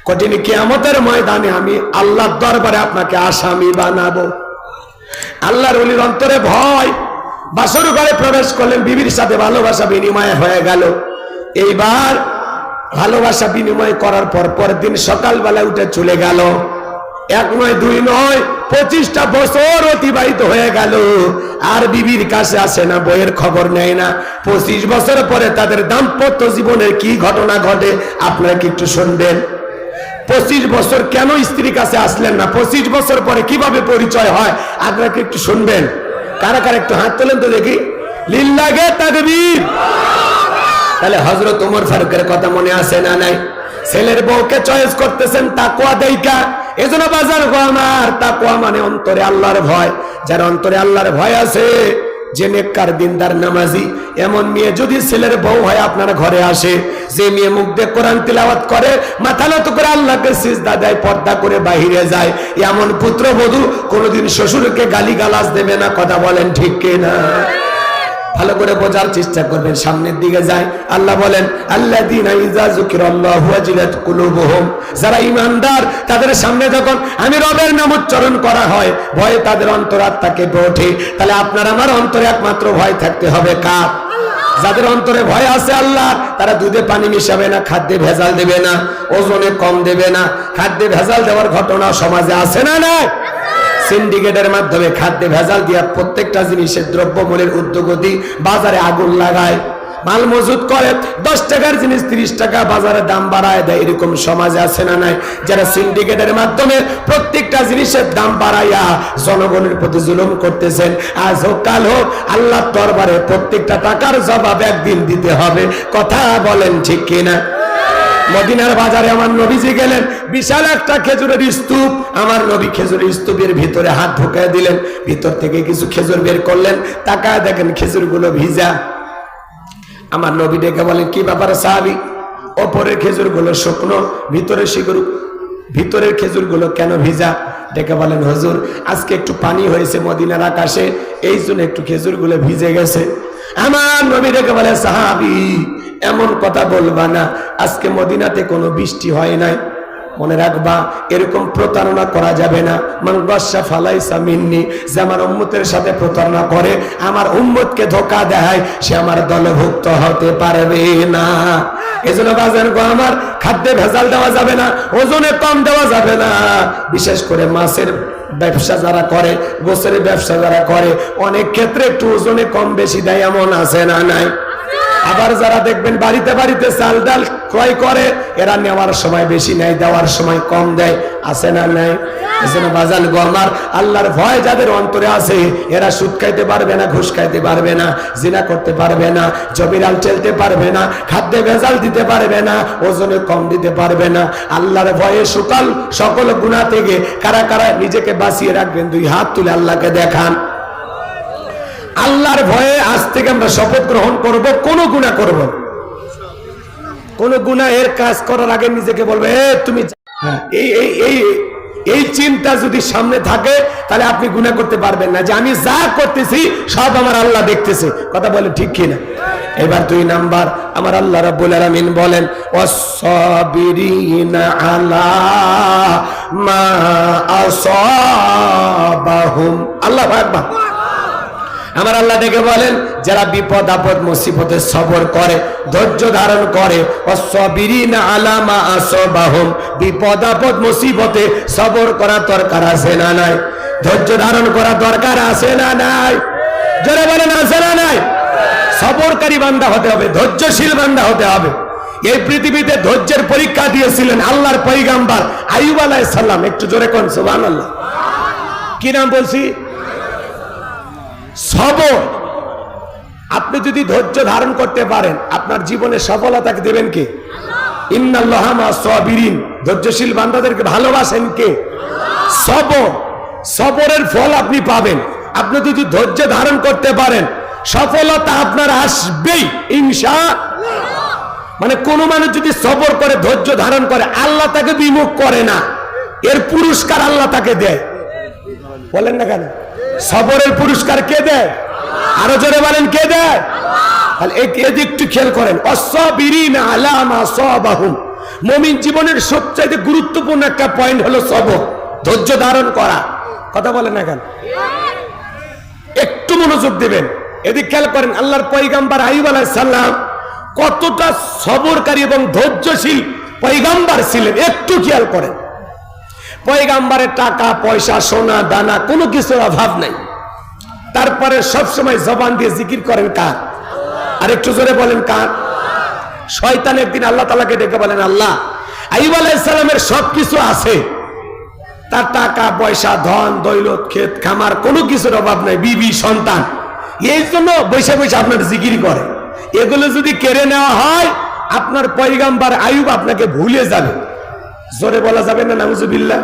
কঠিন কিয়ামতের ময়দানে আমি আল্লাহর দরবারে আপনাকে আসামি বানাবো। আল্লাহর ওলির অন্তরে ভয়। বাসর ঘরে প্রবেশ করলেন, বিবির সাথে ভালোবাসা বিনিময় হয়ে গেল। এইবার ভালোবাসা বিনিময় করার পর পরের দিন সকালবেলা উঠে চলে গেল। এক নয় দুই নয় 25টা বছর অতিবাহিত হয়ে গেল, আর বিবির কাছে আসে না, বইয়ের খবর নেয় না। 25 বছর পরে তাদের দাম্পত্য জীবনের কি ঘটনা ঘটে আপনারা কি একটু শুনবেন? 25 বছর কেন স্ত্রীর কাছে আসলেন না, 25 বছর পরে কিভাবে পরিচয় হয় আপনারা কি একটু শুনবেন? কারা কারা একটু হাত তোলেন তো দেখি। লিল্লাহে তাকবীর। তাহলে হযরত ওমর ফারুকের কথা মনে আছে না নাই? ছেলের বউকে চয়েস করতেছেন তাকওয়া দেইকা। এজন্য বাজার গো আমার, তাকওয়া মানে অন্তরে আল্লাহর ভয়। যার অন্তরে আল্লাহর ভয় আছে, যে নেককার দিনদার নামাজি, এমন মেয়ে যদি ছেলের বউ হয় আপনার ঘরে আসে, যে মেয়ে মুখ দিয়ে কোরআন তিলাওয়াত করে, মাথা নত করে আল্লাহকে সিজদা দেয়, পর্দা করে বাহিরে যায়, এমন পুত্রবধূ কোনোদিন শ্বশুরকে গালিগালাজ দেবে না। কথা বলেন ঠিক কিনা? ভালো করে বোঝার চেষ্টা করবেন। সামনের দিকে যায়, আল্লাহ বলেন আল্লাযীনা ইযা যুকিরাল্লাহু ওয়াজিলাত কুলুবুহুম, যারা ঈমানদার তাদের সামনে যখন আমি রবের নাম উচ্চারণ করা হয়, ভয়ে তাদের অন্তরাত্মা কেঁপে ওঠে। তাহলে আপনার আমার অন্তরে একমাত্র ভয় থাকতে হবে কার? যাদের অন্তরে ভয় আছে আল্লাহ, তারা দুধে পানি মিশাবে না, খাদ্যে ভেজাল দেবে না, ওজনে কম দেবে না। খাদ্যে ভেজাল দেওয়ার ঘটনা সমাজে আছে না না? সিন্ডিকেটের মাধ্যমে খাদ্যে ভেজাল দিয়া প্রত্যেকটা জিনিসের দ্রব্যমূল্যের ঊর্ধ্বগতি, বাজারে আগুন লাগায়, মাল মজুত করে, 10 টাকার জিনিস 30 টাকা বাজারে দাম বাড়ায় দেয়। এরকম সমাজে আছে না নাই? যারা সিন্ডিকেটের মাধ্যমে প্রত্যেকটা জিনিসের দাম বাড়াইয়া জনগণের প্রতি জুলুম করতেছেন, আজ হোক কাল হোক আল্লাহর দরবারে প্রত্যেকটা টাকার জবাব একদিন দিতে হবে। কথা বলেন ঠিক কিনা? মদিনার বাজারে আমার নবীজি গেলেন, বিশাল একটা খেজুরের স্তূপ। আমার নবী খেজুরের স্তূপের ভিতরে হাত ঢুকিয়ে দিলেন, ভিতর থেকে কিছু খেজুর বের করলেন, তাকায় দেখেন খেজুরগুলো ভিজা। আমার নবী ডেকে বলেন, কি ব্যাপারে সাহাবী? ওপরের খেজুরগুলো শুকনো, ভিতরের খেজুরগুলো কেন ভিজা? ডেকে বলেন, হুজুর আজকে একটু পানি হয়েছে মদিনার আকাশে, এই জন্য একটু খেজুরগুলো ভিজে গেছে। আমার নবী ডেকে বলে, সাহাবী এমন কথা বলবা না, আজকে মদিনাতে কোনো বৃষ্টি হয় নাই। মনে রাখবা, এরকম প্রতারণা করা যাবে না। মান গাশা ফালাইসা মিন্নি, যে আমার উম্মতের সাথে প্রতারণা করে, আমার উম্মতকে ধোঁকা দেয়, সে আমার দলভুক্ত হতে পারবে না। এজন্য বাজার গো আমার, খাদ্যে ভেজাল দেওয়া যাবে না, ওজনে কম দেওয়া যাবে না। বিশেষ করে মাছের ব্যবসা যারা করে, গোছের ব্যবসা যারা করে, অনেক ক্ষেত্রে একটু ওজনে কম বেশি দেয়, এমন আছে না নাই? আবার যারা দেখবেন বাড়িতে বাড়িতে চাল ডাল ক্রয় করে, এরা নেওয়ার সময় বেশি নেয়, দেওয়ার সময় কম দেয়, আছে না নাই? এজন্য বাজান গো আমার, আল্লাহর ভয় যাদের অন্তরে আছে, এরা সুদ খাইতে পারবে না, ঘুষ খাইতে পারবে না, জিনা করতে পারবে না, জমিরাল চলতে পারবে না, খাদ্যে ভেজাল দিতে পারবে না, ওজনে কম দিতে পারবে না। আল্লাহর ভয়ে সকল গুনাহ থেকে কারা কারা নিজেকে বাঁচিয়ে রাখবেন? 2 হাত তুলে আল্লাহকে দেখান। আল্লাহর ভয়ে আজ থেকে আমরা শপথ গ্রহণ করব, কোন গুনাহ করব না। কোন গুনাহের কাজ করার আগে নিজেকে বলবে, তুমি এই চিন্তা যদি সামনে থাকে, তাহলে আপনি গুনাহ করতে পারবেন না, যে আমি যা করতেছি সব আমার আল্লাহ দেখতেছে। কথা বলে ঠিক কিনা? এবার 2 নাম্বার, আমার আল্লাহ রাব্বুল আলামিন বলেন, ওয়াস-সাবিরিনা আলা মা আসাবাহুম। আল্লাহু আকবার। আমার আল্লাহ ডেকে বলেন, যারা বিপদ আপদ মুসিবতে সবর করে, ধৈর্য ধারণ করে, ওয়াস-সাবিরিনা আলা মা আসাবাহুম, বিপদ আপদ মুসিবতে সবর করা দরকার আছে না নাই? ধৈর্য ধারণ করা দরকার আছে না নাই? জোরে বলেন, আছে না নাই? সবরকারী বান্দা হতে হবে, ধৈর্যশীল বান্দা হতে হবে। এই পৃথিবীতে ধৈর্যের পরীক্ষা দিয়েছিলেন আল্লাহর পয়গম্বর আইয়ুব আলাইহিস সালাম। একটু জোরে কোন সুবহানাল্লাহ। কি নাম বলছি? সবর। আপনি যদি ধৈর্য ধারণ করতে পারেন, আপনার জীবনে সফলতাকে দেবেন কে? ইন্নাল্লাহা মা'as-সাবিরিন। ধৈর্যশীল বান্দাদেরকে ভালোবাসেন কে? সবর। সবরের ফল আপনি পাবেন। আপনি যদি ধৈর্য ধারণ করতে পারেন, সফলতা আপনার আসবেই ইনশাআল্লাহ। মানে কোন মানুষ যদি সবর করে, ধৈর্য ধারণ করে, আল্লাহ তাকে বিমুখ করে না, এর পুরস্কার আল্লাহ তাকে দেয়। বলেন না কেন? সবরের পুরস্কার কে দেয়? আরো জোরে বলেন, কে দেয়? তাহলে একটু খেয়াল করেন, ওয়াস-সাবিরিনা আলা মা আসাবাহুম। মুমিন জীবনের সবচেয়ে গুরুত্বপূর্ণ একটা পয়েন্ট হলো সবর, ধৈর্য ধারণ করা। কথা বলেন না কেন? একটু মনোযোগ দিবেন, এদিক খেয়াল করেন। আল্লাহর পয়গম্বর আইয়ুব আলাইহিস সালাম কতটা সবরকারী এবং ধৈর্যশীল পয়গম্বর ছিলেন, একটু খেয়াল করেন। পয়গাম্বারের টাকা পয়সা সোনা দানা কোনো কিছুর অভাব নাই, তারপরে সবসময় জবান দিয়ে জিকির করেন কার? আর একটু জোরে বলেন কার? শয়তান একদিন আল্লাহ তাআলাকে ডেকে বলেন, আল্লাহ আইয়ুব আলাইহিস সালামের সবকিছু আছে, তার টাকা পয়সা ধন দৌলত ক্ষেত খামার কোনো কিছুর অভাব নাই, বিবি সন্তান, এই জন্য বৈশা বৈশা আপনার জিকির করে। এগুলো যদি কেড়ে নেওয়া হয় আপনার পয়গাম্বার আইয়ুব আপনাকে ভুলে যাবে। জোরে বলা যাবে না নাউজুবিল্লাহ?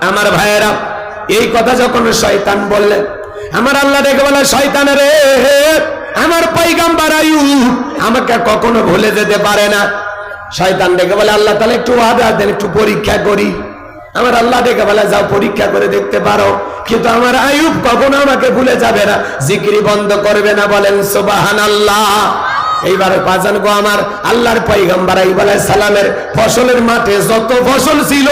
আমার ভাইয়েরা, এই কথা যখন শয়তান বললেন, আমার আল্লাহ ডেকে বলে, শয়তান রে, আমার পয়গাম্বার আইয়ুব আমাকে কখনো ভুলে যেতে পারে না। শয়তান ডেকে বলে, আল্লাহ তাহলে একটু ওয়াদা দেন, একটু পরীক্ষা করি। আমার আল্লাহ ডেকে বলে, যাও পরীক্ষা করে দেখতে পারো, কিন্তু আমার আইয়ুব কখনো আমাকে ভুলে যাবে না, জিকির বন্ধ করবে না। বলেন সুবহানাল্লাহ। এইবারে পাজান গো, আমার আল্লাহর পয়গম্বর আইয়ুব আলাইহিস সালামের ফসলের মাঠে যত ফসল ছিল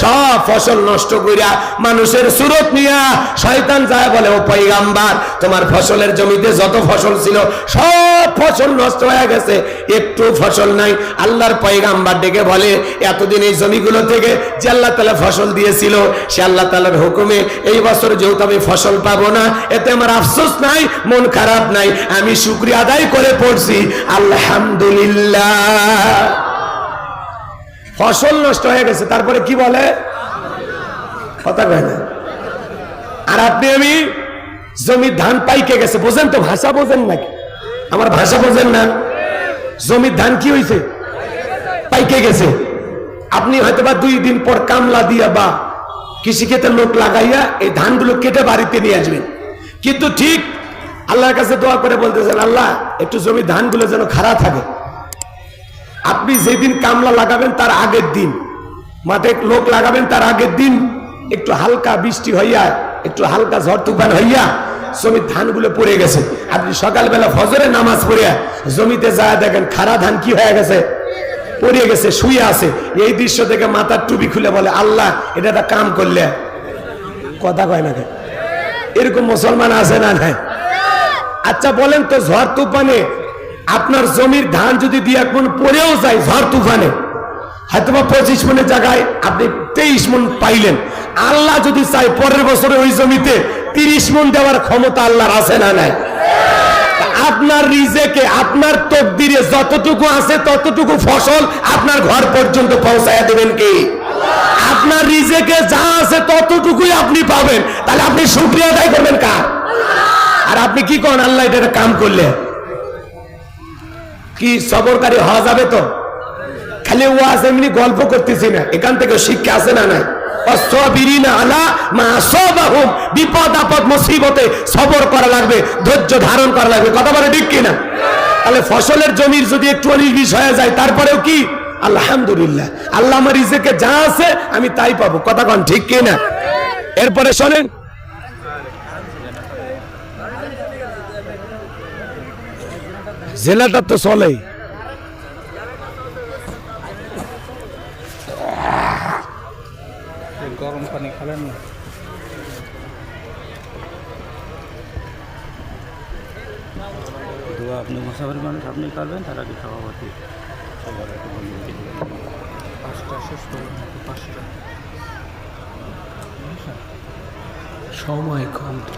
সব ফসল নষ্ট কইরা মানুষের সুরত নিয়া শয়তান যায় বলে, ও পয়গম্বর তোমার ফসলের জমিতে যত ফসল ছিল সব ফসল নষ্ট হয়ে গেছে, একটু ফসল নাই। আল্লাহর পয়গম্বর ডেকে বলে, এতদিন এই জমিগুলো থেকে যে আল্লাহ তাআলা ফসল দিয়েছিল সে আল্লাহ তাআলার হুকুমে এই বছর যেহেতু আমি ফসল পাবো না, এতে আমার আফসোস নাই, মন খারাপ নাই, আমি শুকরিয়া আদায় করে পড়ছি আলহামদুলিল্লাহ। ফসল নষ্ট হয়ে গেছে, তারপরে কি বলে? কথা কয় না। আর আপনি আমি জমির ধান পাইকে গেছে, বোঝেন তো? ভাষা বোঝেন নাকি? আমার ভাষা বোঝেন না? জমির ধান কি হয়েছে? পাইকে গেছে। আপনি হয়তোবা 2 দিন পর কামলা দিয়া বা কৃষিক্ষেত্রে লোক লাগাইয়া এই ধানগুলো কেটে বাড়িতে নিয়ে আসবেন, কিন্তু ঠিক আল্লাহর কাছে দোয়া করে বলতেছেন, আল্লাহ একটু জমির ধানগুলো যেন খারাপ থাকে। আপনি যেদিন কামলা লাগাবেন তার আগের দিন, মাঠে লোক লাগাবেন তার আগের দিন একটু হালকা বৃষ্টি হইয়া, একটু হালকা ঝড় তুফান হইয়া জমির ধানগুলো পড়ে গেছে। আপনি সকালবেলা ফজরের নামাজ পড়িয়া জমিতে যায় দেখেন খারা ধান কি হয়ে গেছে? পড়ে গেছে, শুয়ে আছে। এই দৃশ্য থেকে মাথার টুপি খুলে বলে, আল্লাহ এটা একটা কাম করলে। কথা কয় না? এরকম মুসলমান আছে না নাই? আচ্ছা বলেন তো, ঝড় তুফানে আপনার জমির ধান যদি 2-1 মণ পড়েও যায় ঝড় তুফানে, হয়তো 25 মণের জায়গায় আপনি 23 মণ পাইলেন, আল্লাহ যদি চাই পরের বছরে ওই জমিতে 30 মণ দেওয়ার ক্ষমতা আল্লাহর আছে না নাই? আপনার রিজেকে, আপনার তকদিরে যতটুকু আছে ততটুকু ফসল আপনার ঘর পর্যন্ত পৌঁছায়া দেবেন কি? আপনার রিজেকে যা আছে ততটুকুই আপনি পাবেন। তাহলে আপনি শুকরিয়া আদায় করবেন কার? আর আপনি কি করেন? আল্লাহ এটা কাম করলে কি সবরকারী হওয়া যাবে? তো খালি ওয়াজ এমনি গল্প করতেছি না, এখান থেকে শিক্ষা আছে না নাই? বিপদ আপদ মুসিবতে সবর করা লাগবে, ধৈর্য ধারণ করা লাগবে। কথা বলে ঠিক কিনা? তাহলে ফসলের জমির যদি একটু 19-20 হয়ে যায় তারপরেও কি আলহামদুলিল্লাহ, আল্লাহ আমার রিজেকে যা আছে আমি তাই পাবো। কথা কন ঠিক কিনা? এরপরে শোনেন, জেলাটা তো চলেই। গরম পানি খাবেন না? দোয়া আপনি মুসাফির মানুষ, আপনি করবেন, তার আগে সভাপতি 5টা শেষ করবেন। 5টা সময় কম তো।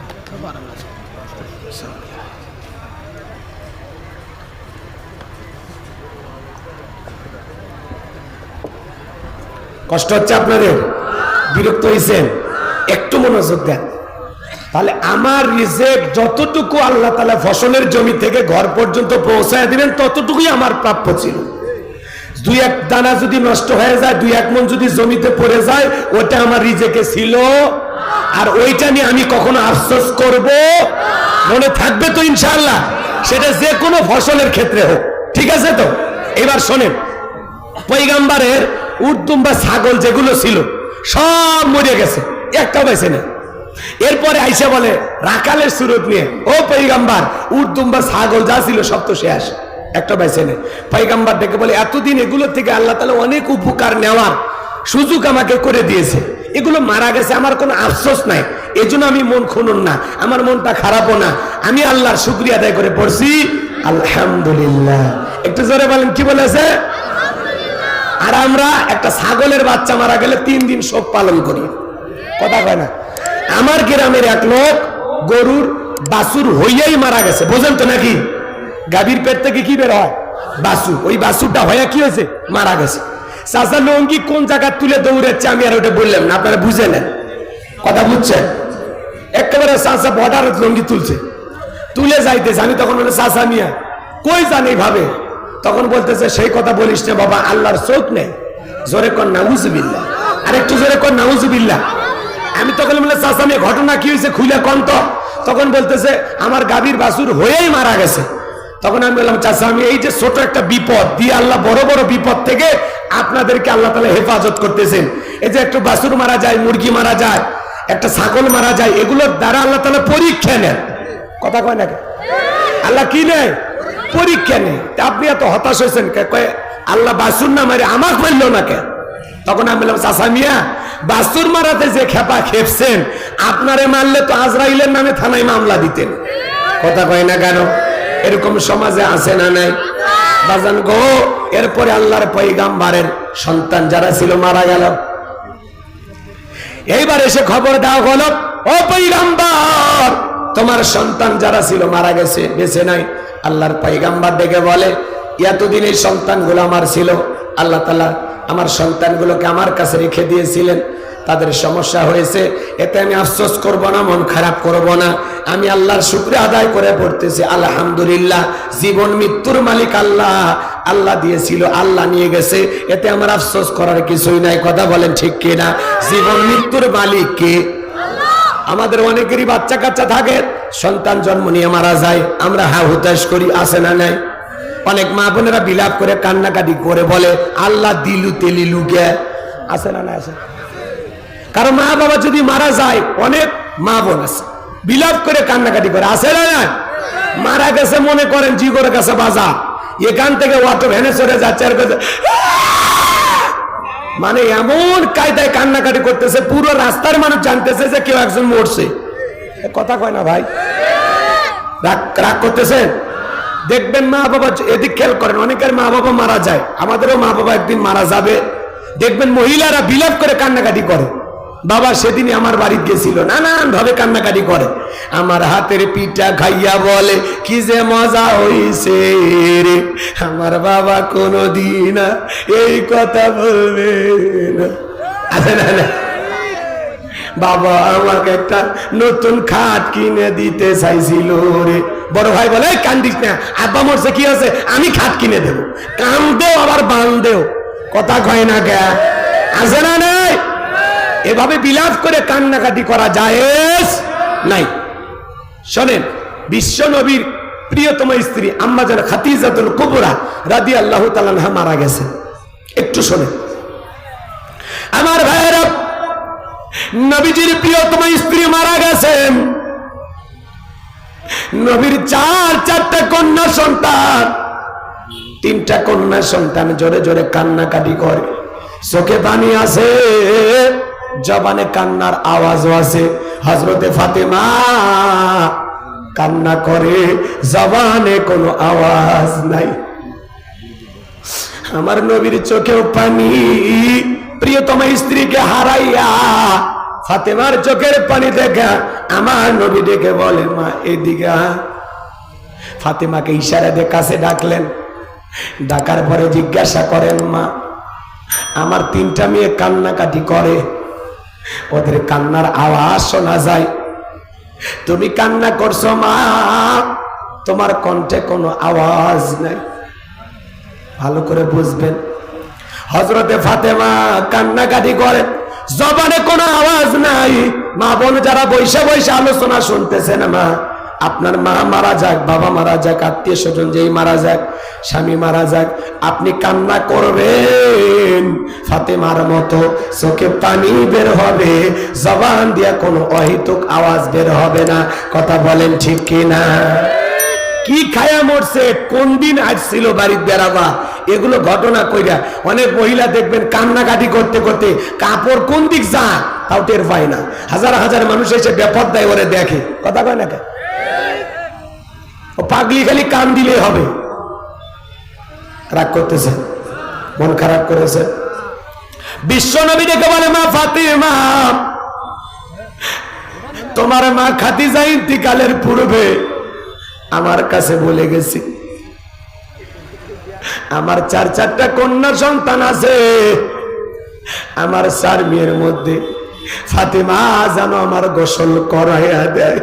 কষ্ট হচ্ছে আপনাদের? বিরক্ত হয়েছেন? একটু মনোযোগ দেন। তাহলে আমার রিজেক যতটুকু আল্লাহ তাআলা ফসলের জমি থেকে ঘর পর্যন্ত পৌঁছায় দিবেন ততটুকুই আমার প্রাপ্য ছিল। 2-1 দানা যদি নষ্ট হয়ে যায়, 2-1 মণ যদি জমিতে পড়ে যায়, ওটা আমার রিজেকে ছিল। আর ওইটা নিয়ে আমি কখনো আফসোস করব? মনে থাকবে তো ইনশাআল্লাহ? সেটা যে কোনো ফসলের ক্ষেত্রে হোক, ঠিক আছে তো? এবার শোনেন, পয়গম্বরের উটদুম বা ছাগল যেগুলো ছিল সব মরে গেছে, একটা বেঁচে নেই। এরপরে আইসা বলে রাখালের সুরত নিয়ে, ও পয়গম্বর উটদুম বা ছাগল যা ছিল সব তো শেষ, একটা বেঁচে নেই। পয়গম্বর ডেকে বলে, এতদিন এগুলো থেকে আল্লাহ তাআলা অনেক উপকার নেওয়ার সুযোগ আমাকে করে দিয়েছে, এগুলো মারা গেছে, আমার কোনো আফসোস নাই, এজন্য আমি মন খুনুন না, আমার মনটা খারাপও না, আমি আল্লাহর শুকরিয়া আদায় করে পড়ছি আলহামদুলিল্লাহ। একটু জোরে বলেন, কি বলেছে? আর আমরা একটা ছাগলের বাচ্চা মারা গেলে 3 দিন শোক পালন করি, কথা কয় না। আমার গ্রামের এক লোক গরুর বাছুর হইয়াই মারা গেছে, বোঝেন তো নাকি? গাভীর পেট থেকে কি বের হয়? বাছুর। ওই বাছুরটা হইয়া কি হয়েছে? মারা গেছে। চাচা লঙ্গি কোন জায়গা তুলে দৌড়াচ্ছে আমি আর ওটা বললাম না, আপনারা বুঝে নেন, কথা বুঝছেন? একেবারে চাচা বর্ডার লঙ্গি তুলছে, তুলে যাইতেছে। আমি তখন বলে চাচা মিয়া কই জানি ভাবে, তখন বলতেছে সেই কথা বলিস না বাবা, আল্লাহর চোখ নেই। জোরে কর নাউজুবিল্লাহ, আর একটু জোরে কর নাউজুবিল্লাহ। আমি তখন বলে চাচা মিয়া ঘটনা কি হয়েছে খুলে কন তো। তখন বলতেছে আমার গাভীর বাছুর হয়েই মারা গেছে। তখন আমি বললাম চাচা আমি এই যে ছোট একটা বিপদ দিয়ে আল্লাহ বড় বড় বিপদ থেকে আপনাদেরকে আল্লাহ তাআলা হেফাজত করতেছেন। এই যে একটা বাছুর মারা যায়, মুরগি মারা যায়, একটা ছাগল মারা যায়, এগুলোর দ্বারা আল্লাহ তাআলা পরীক্ষা নেন, কথা কয় না? আল্লাহ কি নেয়? পরীক্ষা নেই। আপনি এত হতাশ হয়েছেন কয় আল্লাহ বাছুর না মারে আমাকে মারলো না কেন? তখন আমি বললাম চাচা মিয়া বাছুর মারাতে যে খেপা খেপছেন, আপনারে মারলে তো আজরাইলের নামে থানায় মামলা দিতেন, কথা কয় না কেন? এরকম সমাজে আছে না নাই? বাজান গো, এরপরে আল্লাহর পয়গাম্বরের সন্তান যারা ছিল মারা গেল। এইবার এসে খবর দেওয়া হলো ও পয়গাম্বর তোমার সন্তান যারা ছিল মারা গেছে, বেঁচে নাই। আল্লাহর পয়গাম্বর ডেকে বলে এতদিন এই সন্তানগুলো আমার ছিল, আল্লাহ তাআলা আমার সন্তানগুলোকে আমার কাছে রেখে দিয়েছিলেন, তাদের সমস্যা হয়েছে, এতে আমি আফসোস করব না, মন খারাপ করব না। আমি আল্লাহর শুকরিয়া আদায় করে পড়তেছি আলহামদুলিল্লাহ, জীবন মৃত্যুর মালিক আল্লাহ, আল্লাহ দিয়েছিল আল্লাহ নিয়ে গেছে, এতে আমার আফসোস করার কিছুই নাই, কথা বলেন ঠিক কিনা? জীবন মৃত্যুর মালিক কে? আমাদের অনেকেরই বাচ্চা কাচ্চা থাকে, সন্তান জন্ম নিয়ে মারা যায়, আমরা হা হুতাশ করি, আছে না নাই? অনেক মা বোনেরা বিলাপ করে কান্নাকাটি করে বলে আল্লাহ দিলু তেলিলু গে, আছে না? না আছে? কারণ মা বাবা যদি মারা যায়, অনেক মা বোন আছে বিলাপ করে কান্নাকাটি করে, আছে না? না মারা গেছে মনে করেন জিগরের কাছে বাজা, এখান থেকে অটো ভ্যানে চড়ে যাচ্ছে আর মানে এমন কায়দায় কান্নাকাটি করতেছে, পুরো রাস্তার মানুষ জানতেছে যে কেউ একজন মরছে, কথা কয় না ভাই? রাগ করতেছেন? দেখবেন মা বাবা, এদিক খেয়াল করেন, অনেকের মা বাবা মারা যায়, আমাদেরও মা বাবা একদিন মারা যাবে, দেখবেন মহিলারা বিলাপ করে কান্নাকাটি করে, বাবা সেদিনই আমার বাড়িতে গেছিল, নানান ভাবে কান্নাকাটি করে, আমার হাতের পিঠা খাইয়া বলে কি যে মজা হইছে রে, আমার বাবা কোনদিন এই কথা বলবে না, আছে না? না বাবা আমাকে একটা নতুন খাট কিনে দিতে চাইছিল রে, বড় ভাই বলে কান্দিস না, আব্বা মরছে কি আছে, আমি খাট কিনে দেবো, কান্দেও আবার বান্ধেও, কথা কয় না কে? আছে না? নাই? এভাবে বিলাপ করে কান্নাকাটি করা জায়েজ নাই। শোনেন, বিশ্ব নবীর প্রিয়তম স্ত্রী আম্মা জান খাদিজাতুল কুবরা রাদিয়াল্লাহু তাআলা আনহা মারা গেছে, একটু শোনেন আমার ভাইয়েরা, নবীজির প্রিয়তম স্ত্রী মারা গেছেন, নবীর চারটা কন্যা সন্তান, 3টা কন্যা সন্তান জোরে জোরে কান্নাকাটি করে, চোখে পানি আছে, জবানে কান্নার আওয়াজও আছে। হযরতে ফাতেমা কান্না করে, জবানে কোনো আওয়াজ নাই। আমার নবীর চোখেও পানি, প্রিয়তম স্ত্রীকে হারাইয়া ফাতেমার চোখের পানি দেখা আমার নবী ডেকে বলে মা এদিকে। ফাতেমাকে ইশারা দিয়ে কাছে ডাকলেন, ডাকার পরে জিজ্ঞাসা করেন মা আমার 3টা মেয়ে কান্নাকাটি করে, ওদের কান্নার আওয়াজ শোনা যায়, তুমি কান্না করছো মা, তোমার কণ্ঠে কোনো আওয়াজ নাই। ভালো করে বুঝবেন, হযরতে ফাতেমা কান্নাকাটি করে, জবানে কোনো আওয়াজ নাই। মা বোন যারা বৈশা বৈশা আলোচনা শুনতেছেন, মা আপনার মা মারা যাক, বাবা মারা যাক, আত্মীয় স্বজন যেই মারা যাক, স্বামী মারা যাক, আপনি কান্না করবেন ফাতেমার মতো, চোখে পানি বের হবে, জবান দিয়া কোনো অহেতুক আওয়াজ বের হবে না, কথা বলেন ঠিক কিনা? কি খায়া মরছে, কোন দিন আসছিল বাড়ির বেড়াবা, এগুলো ঘটনা কইরা অনেক মহিলা দেখবেন কান্নাকাটি করতে করতে কাপড় কোন দিক যা তাও টের পায় না, হাজার হাজার মানুষ এসে বেপর দেয় ওরে দেখে, কথা কয় না? ও পাগলি খালি কান দিলে হবে। রাগ করতেছে? মন খারাপ করেছে। বিশ্ব নবী ডেকে বলে, মা ফাতিমা, তোমার মা খাদিজা ইন্তিকালের পূর্বে আমার কাছে বলে গেছি, আমার চারটা কন্যা সন্তান আছে, আমার 4 মেয়ের মধ্যে ফাতিমা যেন আমার গোসল করাইয়া দেয়।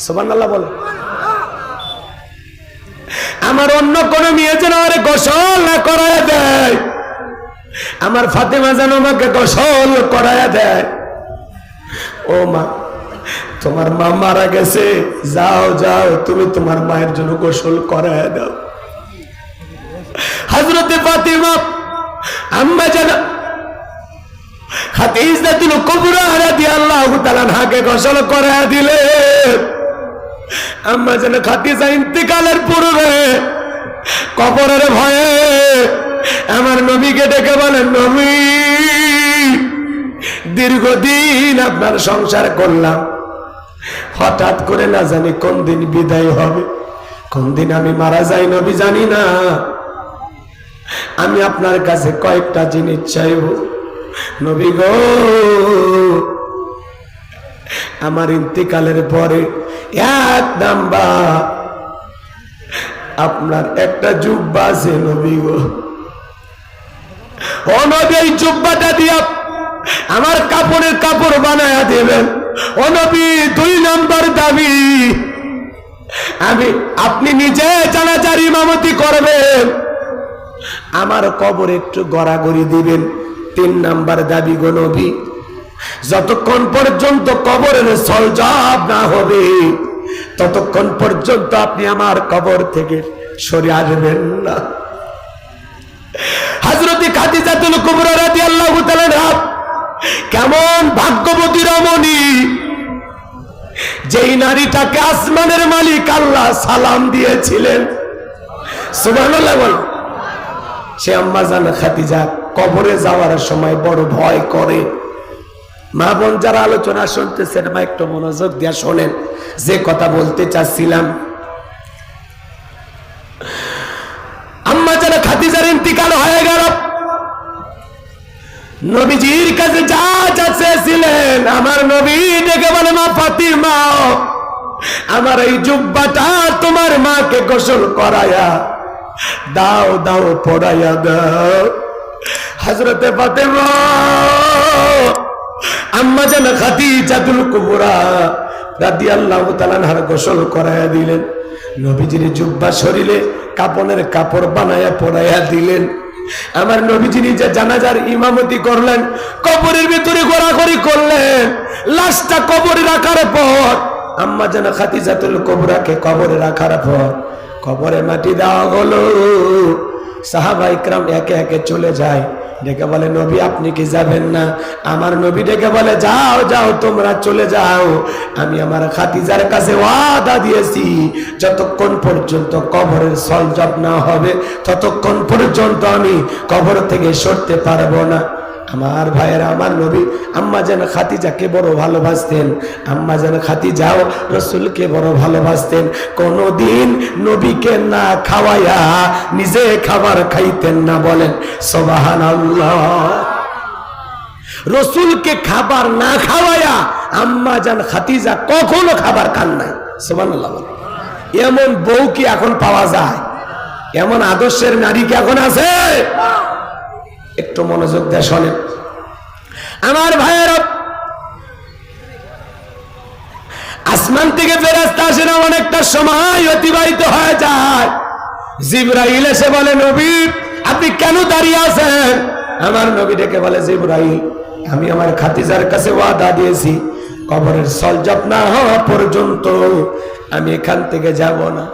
সুবহানাল্লাহ বলে। আমার অন্য কোন মেয়ে যেন আমার গোসল না করাইয়া দেয়, আমার ফাতিমা যেন আমাকে গোসল করাইয়া দেয়। ও মা, তোমার মা মারা গেছে, যাও যাও তুমি তোমার মায়ের জন্য গোসল করাইয়া দাও। হযরতে ফাতিমা আম্মা জান খাদিজাতুল কুবরা রাদিয়াল্লাহু তাআলা আনহাকে গোসল করাইয়া দিলেন। আম্মা জান খাদিজা ইন্তিকালের পূর্বে কবরের ভয়ে আমার নবীকে ডেকে বলেন, নবী, দীর্ঘদিন আপনার সংসার করলাম, হঠাৎ করে না জানি কোন দিন বিদায় হবে, কোন দিন আমি মারা যাই নবী জানি না। আমি আপনার কাছে কয়েকটা জিনিস চাইব নবী গো। আমার ইন্তিকালের পরে 1 নাম্বার আপনার একটা জুব্বা আছে নবী গো। ও নবী, এই জুব্বাটা দিয়া আমার কাপড়ের কাপড় বানায়া দেবেন। ও নবী, 2 নাম্বার দাবি, আপনি নিজে জানাজার ইমামতি করবেন, আমার কবর একটু গড়াগড়ি দিবেন। 3 নাম্বার দাবি গো নবী, যতক্ষণ পর্যন্ত কবরের সলজব না হবে ততক্ষণ পর্যন্ত আপনি আমার কবর থেকে সরে আসবেন না। হযরত খাদিজাতুল কুবরা রাদিয়াল্লাহু তাআলা আনহা কেমন ভাগ্যবতী রমণী, যেই নারীটাকে আসমানের মালিক আল্লাহ সালাম দিয়েছিলেন। সুবহানাল্লাহ বল। সে আম্মা জান খাদিজা কবরে যাওয়ার সময় বড় ভয় করে। মা বোন যারা আলোচনা শুনতেছেন, মা একটু মনোযোগ দিয়ে শোনেন যে কথা বলতে চাচ্ছিলাম। আম্মা জান খাদিজার ইন্তিকাল হয়ে গেল, নবীজির কাছে যা যা চেয়েছিলেন আমার নবী ডেকে বলে, মা ফাতিমা, আমার এই জুব্বাটা তোমার মাকে গোসল করায়া দাও, দাও পড়াইয়া দাও। হযরতে ফাতিমা আম্মা জান খাদিজাতুল কুবরা রাদিয়াল্লাহু তাআলা আনহার গোসল করাইয়া দিলেন। নবীজির জুব্বা শরীরে কাপনের কাপড় বানায়া পরাইয়া দিলেন। আমার নবীজি নিজে জানাজার ইমামতি করলেন, কবরের ভিতরে ঘোরাঘুরি করলেন। লাশটা কবরে রাখার পর আম্মা জান খাদিজাতুল কুবরাকে কবরে রাখার পর কবরে মাটি দেওয়া হলো। সাহাবা ইকরাম একে একে চলে যায়, ডেকে বলে, নবী আপনি কি যাবেন না? আমার নবী ডেকে বলে, যাও যাও তোমরা চলে যাও, আমি আমার খাদিজার কাছে ওয়াদা দিয়েছি যতক্ষণ পর্যন্ত কবরের সলজব না হবে ততক্ষণ পর্যন্ত আমি কবর থেকে সরতে পারবো না। আমার ভাইয়েরা, আমার নবী আম্মা জান খাদিজাকে বড় ভালোবাসতেন, আম্মা জান খাদিজাও রাসূলকে বড় ভালোবাসতেন। কোনদিন নবীকে না খাওয়ায়া নিজে খাবার খাইতেন না, বলেন সুবহানাল্লাহ। রাসূলকে খাবার না খাওয়ায়া আম্মা জান খাদিজা কখনো খাবার খান নাই। সুবহানাল্লাহ। এমন বউ কি এখন পাওয়া যায়? এমন আদর্শের নারী কি এখন আছে? একটু মনোযোগ দিয়ে শোনেন আমার ভাইয়েরা। আসমান থেকে ফেরেশতা আসে না, অনেকটা সময় অতিবাহিত হয়ে যায়। জিবরাইল এসে বলে, নবী আপনি কেন দাঁড়িয়ে আছেন? আমার নবী ডেকে বলে, জিবরাইল আমি আমার খাদিজার কাছে ওয়াদা দিয়েছি কবরের সলজব না হওয়া পর্যন্ত আমি এখান থেকে যাব না।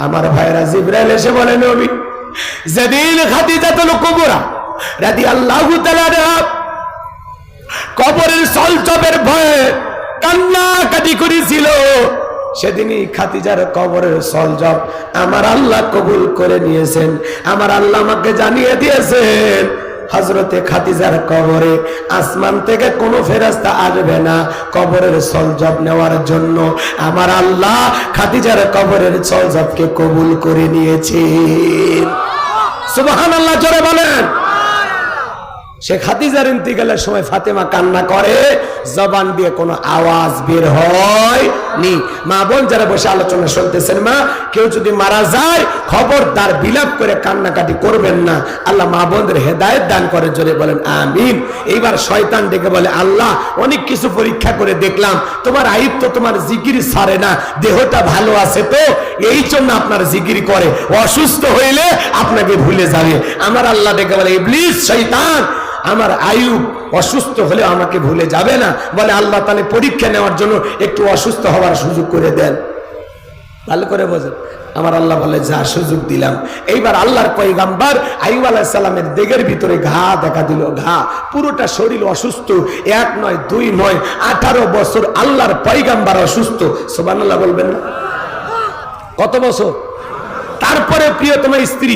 আমার ভাইরা, জিবরাইল এসে বলে, নবী যেদিন খাদিজাতুল কুবরা রাদিয়াল্লাহু তাআলা আনহা কবরের সলজবের ভয়ে কান্নাকাটি করেছিল, সেদিনই খাদিজার কবরের সলজব আমার আল্লাহ কবুল করে নিয়েছেন। আমার আল্লাহ আমাকে জানিয়ে দিয়েছেন হযরতে খাদিজার কবরে আসমান থেকে কোনো ফেরেশতা আসবে না কবরের সলজব নেওয়ার জন্য। আমার আল্লাহ খাদিজার কবরের সলজবকে কবুল করে নিয়েছেন। সুবহানাল্লাহ জোরে বলেন। শেখ খাদিজার ইন্তিকালের সময় ফাতেমা কান্না করে, জবান দিয়ে কোনো আওয়াজ বের হয়নি। মা বোন যারা বসে আলোচনা শুনতেছেন, মা কেউ যদি মারা যায় খবরদার বিলাপ করে কান্নাকাটি করবেন না। আল্লাহ মা বোনদের হেদায়েত দান করে, জোরে বলেন আমিন। এইবার শয়তান ডেকে বলে, আল্লাহ অনেক কিছু পরীক্ষা করে দেখলাম, তোমার আইব তো তোমার জিকির ছাড়ে না, দেহটা ভালো আছে তো এই জন্য আপনার জিকির করে, অসুস্থ হইলে আপনাকে ভুলে যাবে। আমার আল্লাহ ডেকে বলে, ইবলিস শয়তান, আমার আয়ুব অসুস্থ হলে আমাকে ভুলে যাবে না। বলে আল্লাহ তাহলে পরীক্ষা নেওয়ার জন্য একটু অসুস্থ হওয়ার সুযোগ করে দেন। ভালো করে বোঝেন। আমার আল্লাহ বলে, যা সুযোগ দিলাম। এইবার আল্লাহর পয়গাম্বর আইয়ুব আলাইহিস সালামের দেহের ভিতরে ঘা দেখা দিল, ঘা, পুরোটা শরীর অসুস্থ, 1 নয় 2 নয় 18 বছর আল্লাহর পয়গাম্বর অসুস্থ। সুবহানাল্লাহ বলবেন না? কত বছর? তারপরে প্রিয়তমা স্ত্রী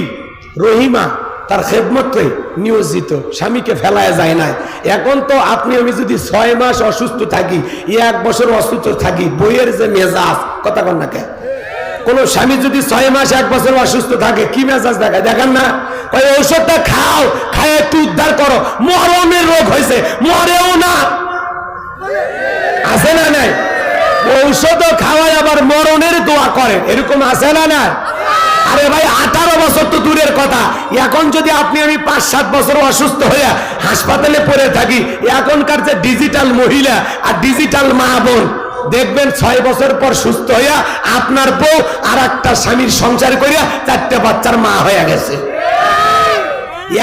রহিমা তার খেদমতে নিয়োজিত, স্বামীকে ফেলায় যায় না। এখন তো আপনি আমি যদি 6 মাস অসুস্থ থাকি, 1 বছর অসুস্থ থাকি, বইয়ের যে মেজাজ, কথা কন না কে? কোন স্বামী যদি 6 মাস 1 বছর অসুস্থ থাকে কি মেজাজ দেখায়, দেখেন না? ওই ঔষধটা খাও, খায় একটু উদ্ধার করো, মরণের রোগ হয়েছে, মরেও না, আছে না নাই? ঔষধও খাওয়ায় আবার মরণের দোয়া করে, এরকম আছে না না? আরে ভাই 18 বছর তো দূরের কথা, এখন যদি আপনি আমি 5-7 বছর অসুস্থ হইয়া হাসপাতালে পড়ে থাকি, এখনকার যে ডিজিটাল মহিলা আর ডিজিটাল মা বোন দেখবেন 6 বছর পর সুস্থ হইয়া আপনার বউ আর একটা স্বামীর সংসার করিয়া 4টে বাচ্চার মা হয়ে গেছে।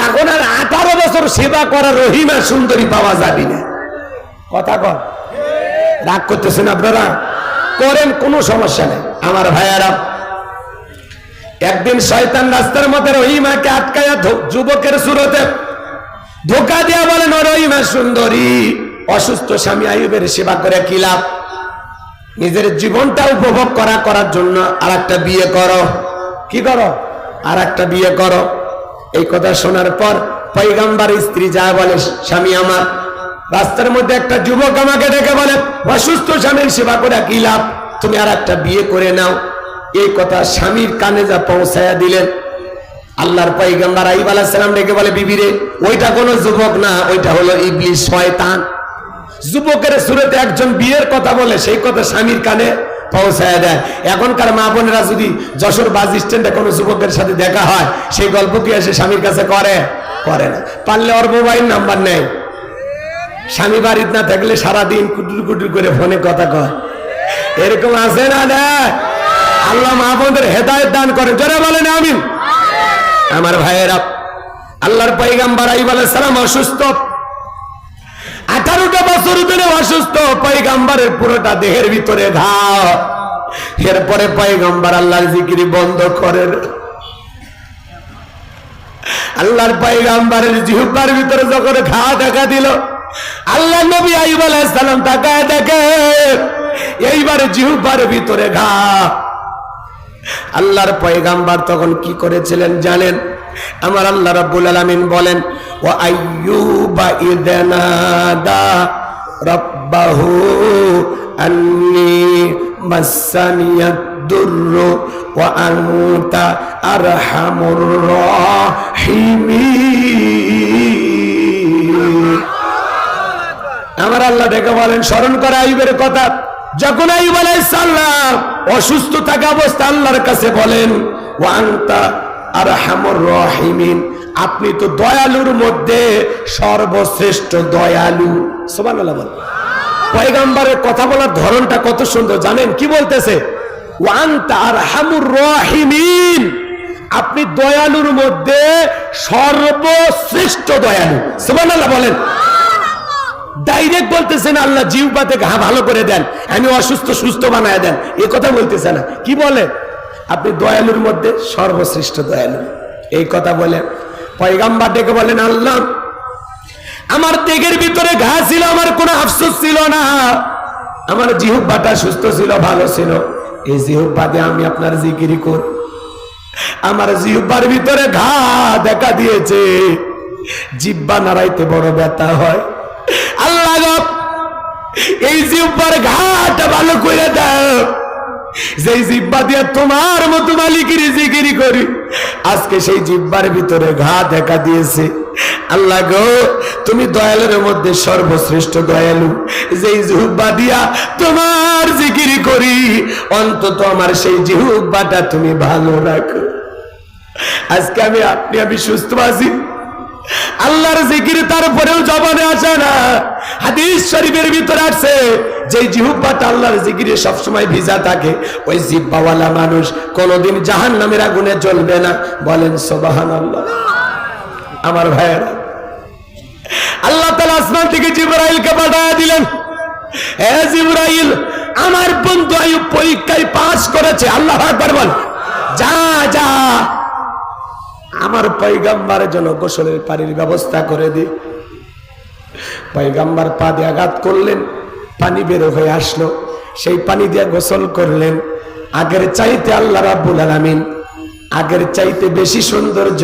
এখন আর 18 বছর সেবা করা রহিমা সুন্দরী পাওয়া যাবে না। কথা কর, রাগ করতেছেন আপনারা? করেন, কোনো সমস্যা নেই আমার ভাইয়ারা। একদিন শয়তান রাস্তার মধ্যে রহিমাকে আটকায়া যুবকের সুরতে ধোকা দিয়া বলেন, ও রহিমা সুন্দরী, অসুস্থ স্বামী আইয়ুবের সেবা করে কি লাভ? নিজের জীবনটা উপভোগ করার জন্য আরেকটা বিয়ে করো। কি করো? আরেকটা বিয়ে করো। এই কথা শোনার পর পয়গম্বর স্ত্রী যা বলে, স্বামী আমার, রাস্তার মধ্যে একটা যুবক আমাকে ডেকে বলে, অসুস্থ স্বামীর সেবা করে কি লাভ, তুমি আরেকটা বিয়ে করে নাও। এই কথা স্বামীর কানে যা পৌঁছায়া দিলেন, আল্লাহর পয়গম্বর আইয়ুব আলাইহিস সালাম ডেকে বলে, বিবি রে, ওইটা কোনো যুবক না, ওইটা হলো ইবলিস, শয়তান। যুবকের সুরতে একজন বিয়ের কথা বলে, সেই কথা স্বামীর কানে পৌঁছায় দেয়। এখনকার মা বোনেরা যদি যশোর বাস স্ট্যান্ডে কোনো যুবকের সাথে দেখা হয়, সেই গল্প কি এসে স্বামীর কাছে করে? করে না। পারলে ওর মোবাইল নাম্বার নেয়, স্বামী বাড়িতে না থাকলে সারাদিন কুটুর কুটুর করে ফোনে কথা কয়, এরকম আছে না? না, আল্লাহ মা বোনদের হেদায়েত দান করেন, জোরে বলেন আমিন। আমার ভাইয়েরা, আল্লাহর পয়গম্বর আইয়ুব আলাইহিস সালাম অসুস্থ, 18টা বছর ধরে অসুস্থ, পয়গম্বরের পুরোটা দেহের ভিতরে ঘা। এরপরে পয়গম্বর আল্লাহর জিকির বন্ধ করেন। আল্লাহর পয়গম্বরের জিহ্বার ভিতরে যখন ঘা দেখা দিল, আল্লাহ নবী আইয়ুব আলাইহিস সালাম তাকায় দেখে এইবারে জিহ্বার ভিতরে ঘা। আল্লাহর পয়গম্বর তখন কি করেছিলেন জানেন? আমার আল্লাহ রাব্বুল আলামিন বলেন, ওয়া আইয়ুবা ইদনাদা রাব্বাহু আন্নী মাসানিয়াদ দুররু ওয়া আনতা আরহামুর রাহিমিন। আমার আল্লাহ ডেকে বলেন, স্মরণ করে আইয়ুবের কথা। যখন আইয়ুব আলাইহিস সালাম অসুস্থ থাকা অবস্থা আল্লাহর কাছে বলেন, ওয়া আনতা আরহামুর রাহিমিন, আপনি তো দয়ালুর মধ্যে সর্বশ্রেষ্ঠ দয়ালু। সুবহানাল্লাহ বলেন। পয়গম্বরের কথা বলার ধরনটা কত সুন্দর জানেন? কি বলতেছে? ওয়া আনতা আরহামুর রাহিমিন, আপনি দয়ালুর মধ্যে সর্বশ্রেষ্ঠ দয়ালু। সুবহানাল্লাহ বলেন। ডাইরেক্ট বলতেছেন আল্লাহ, জিহ্বাতে ঘা ভালো করে দেন, আমি অসুস্থ সুস্থ বানায় দেন, এই কথা বলতেছে না। কি বলে? আপনি দয়ালুর মধ্যে সর্বশ্রেষ্ঠ দয়ালু। এই কথা বলে পয়গম্বর ডেকে বলেন, আল্লাহ আমার দেহের ভিতরে ঘা ছিল, আমার কোনো আফসোস ছিল না, আমার জিহ্বাটা সুস্থ ছিল, ভালো ছিল, এই জিহ্বা দিয়ে আমি আপনার জিকির করি। আমার জিহ্বার ভিতরে ঘা দেখা দিয়েছে, জিহ্বা নাড়াইতে বড় ব্যথা হয়। আল্লাহ এই জিহ্বার ঘাটা ভালো করে দাও, যেই জিহ্বা দিয়ে তোমার মতো মালিকের জিকির করি, আজকে সেই জিহ্বার ভিতরে ঘা দেখা দিয়েছে। আল্লাহ গো, তুমি দয়ালুর মধ্যে সর্বশ্রেষ্ঠ দয়ালু। যেই জিহ্বা দিয়া তোমার জিকির করি, অন্তত আমার সেই জিহ্বাটা তুমি ভালো রাখো। আজকে আমি সুস্থ আছি, আল্লাহর জিকির তারপরেও জবানে আসে না। হাদিস শরীফের ভিতরে আছে, যে জিহ্বাটা আল্লাহর জিকিরে সবসময় ভিজা থাকে, ওই জিহ্বাওয়ালা মানুষ কোনোদিন জাহান্নামের আগুনে জ্বলবে না। বলেন সুবহানাল্লাহ। আমার ভাইয়েরা, আল্লাহ তাআলা আসমান থেকে জিবরাইলকে পাঠিয়ে দিলেন, হে জিবরাইল, আমার বন্ধু আইয়ুব পরীক্ষায় পাস করেছে। আল্লাহু আকবার বল। যা যা আমার পয়গম্বরের জন্য গোসলের পানির ব্যবস্থা করে দি। পয়গম্বর পা দিয়ে আঘাত করলেন, পানি বের হয়ে আসলো, সেই পানি দিয়ে গোসল করলেন। আগের চাইতে আল্লাহ রাব্বুল আলামিন আগের চাইতে বেশি সৌন্দর্য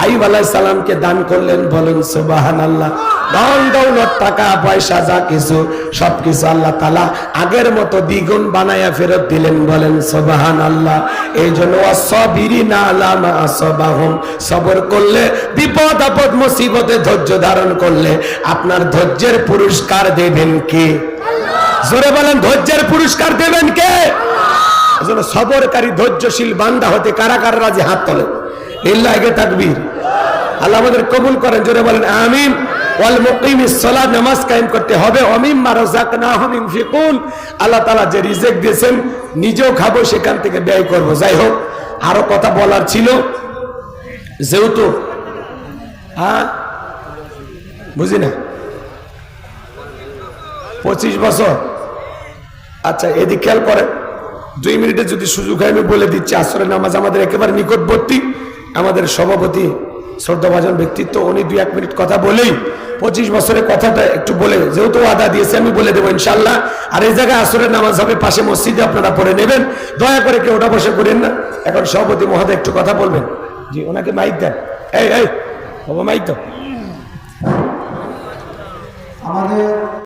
আইয়ুব আলাইহিস সালামকে দান করলেন। বলেন সুবহানাল্লাহ। ধন দৌলত টাকা পয়সা যা কিছু সবকিছু আল্লাহ তাআলা আগের মতো দ্বিগুণ বানায়া ফেরত দিলেন। বলেন সুবহানাল্লাহ। এই জন্য ওয়াসবিরিনা আলা মা আসাবাহুম, সবর করলে, বিপদ আপদ মুসিবতে ধৈর্য ধারণ করলে আপনার ধৈর্যের পুরস্কার দেবেন কে? আল্লাহ। জোরে বলেন, ধৈর্যের পুরস্কার দেবেন কে? এজন্য সবরকারী ধৈর্যশীল বান্দা হতে কারা কারা রাজি? হাত তোলেন। লিল্লাহি তাকবীর। আল্লাহ আমাদের কবুল করেন। জোরে বলেন আমিন। ওয়াল মুকিমিস সালাত, নামাজ কায়েম করতে হবে। ওমিম্মা রাযাকনাহুম ইনফিকুন, আল্লাহ তাআলা যে রিজিক দিয়েছেন নিজেও খাবো, সেখান থেকে ব্যয় করব। যাই হোক, আরো কথা বলার ছিল, যেহেতু বুঝি না 25 বছর। আচ্ছা, এদিক খেয়াল করেন, 2 মিনিটে যদি সুযোগ হয় আমি বলে দিচ্ছি। আসরের নামাজ আমাদের একেবারে নিকটবর্তী। আমাদের সভাপতি শ্রদ্ধাভাজন ব্যক্তিত্ব, উনি 2-1 মিনিট কথা বলেই 25 বছরের কথাটা একটু বলে, যেহেতু ওয়াদা দিয়েছে আমি বলে দেবো ইনশাল্লাহ। আর এই জায়গায় আসরের নামাজ হবে পাশে মসজিদে, আপনারা পড়ে নেবেন। দয়া করে কেউ ওটা বসে করেন না। এখন সভাপতি মহোদয় একটু কথা বলবেন। জি, ওনাকে মাইক দেন। এই বাবা, মাইক দাও। আমাদের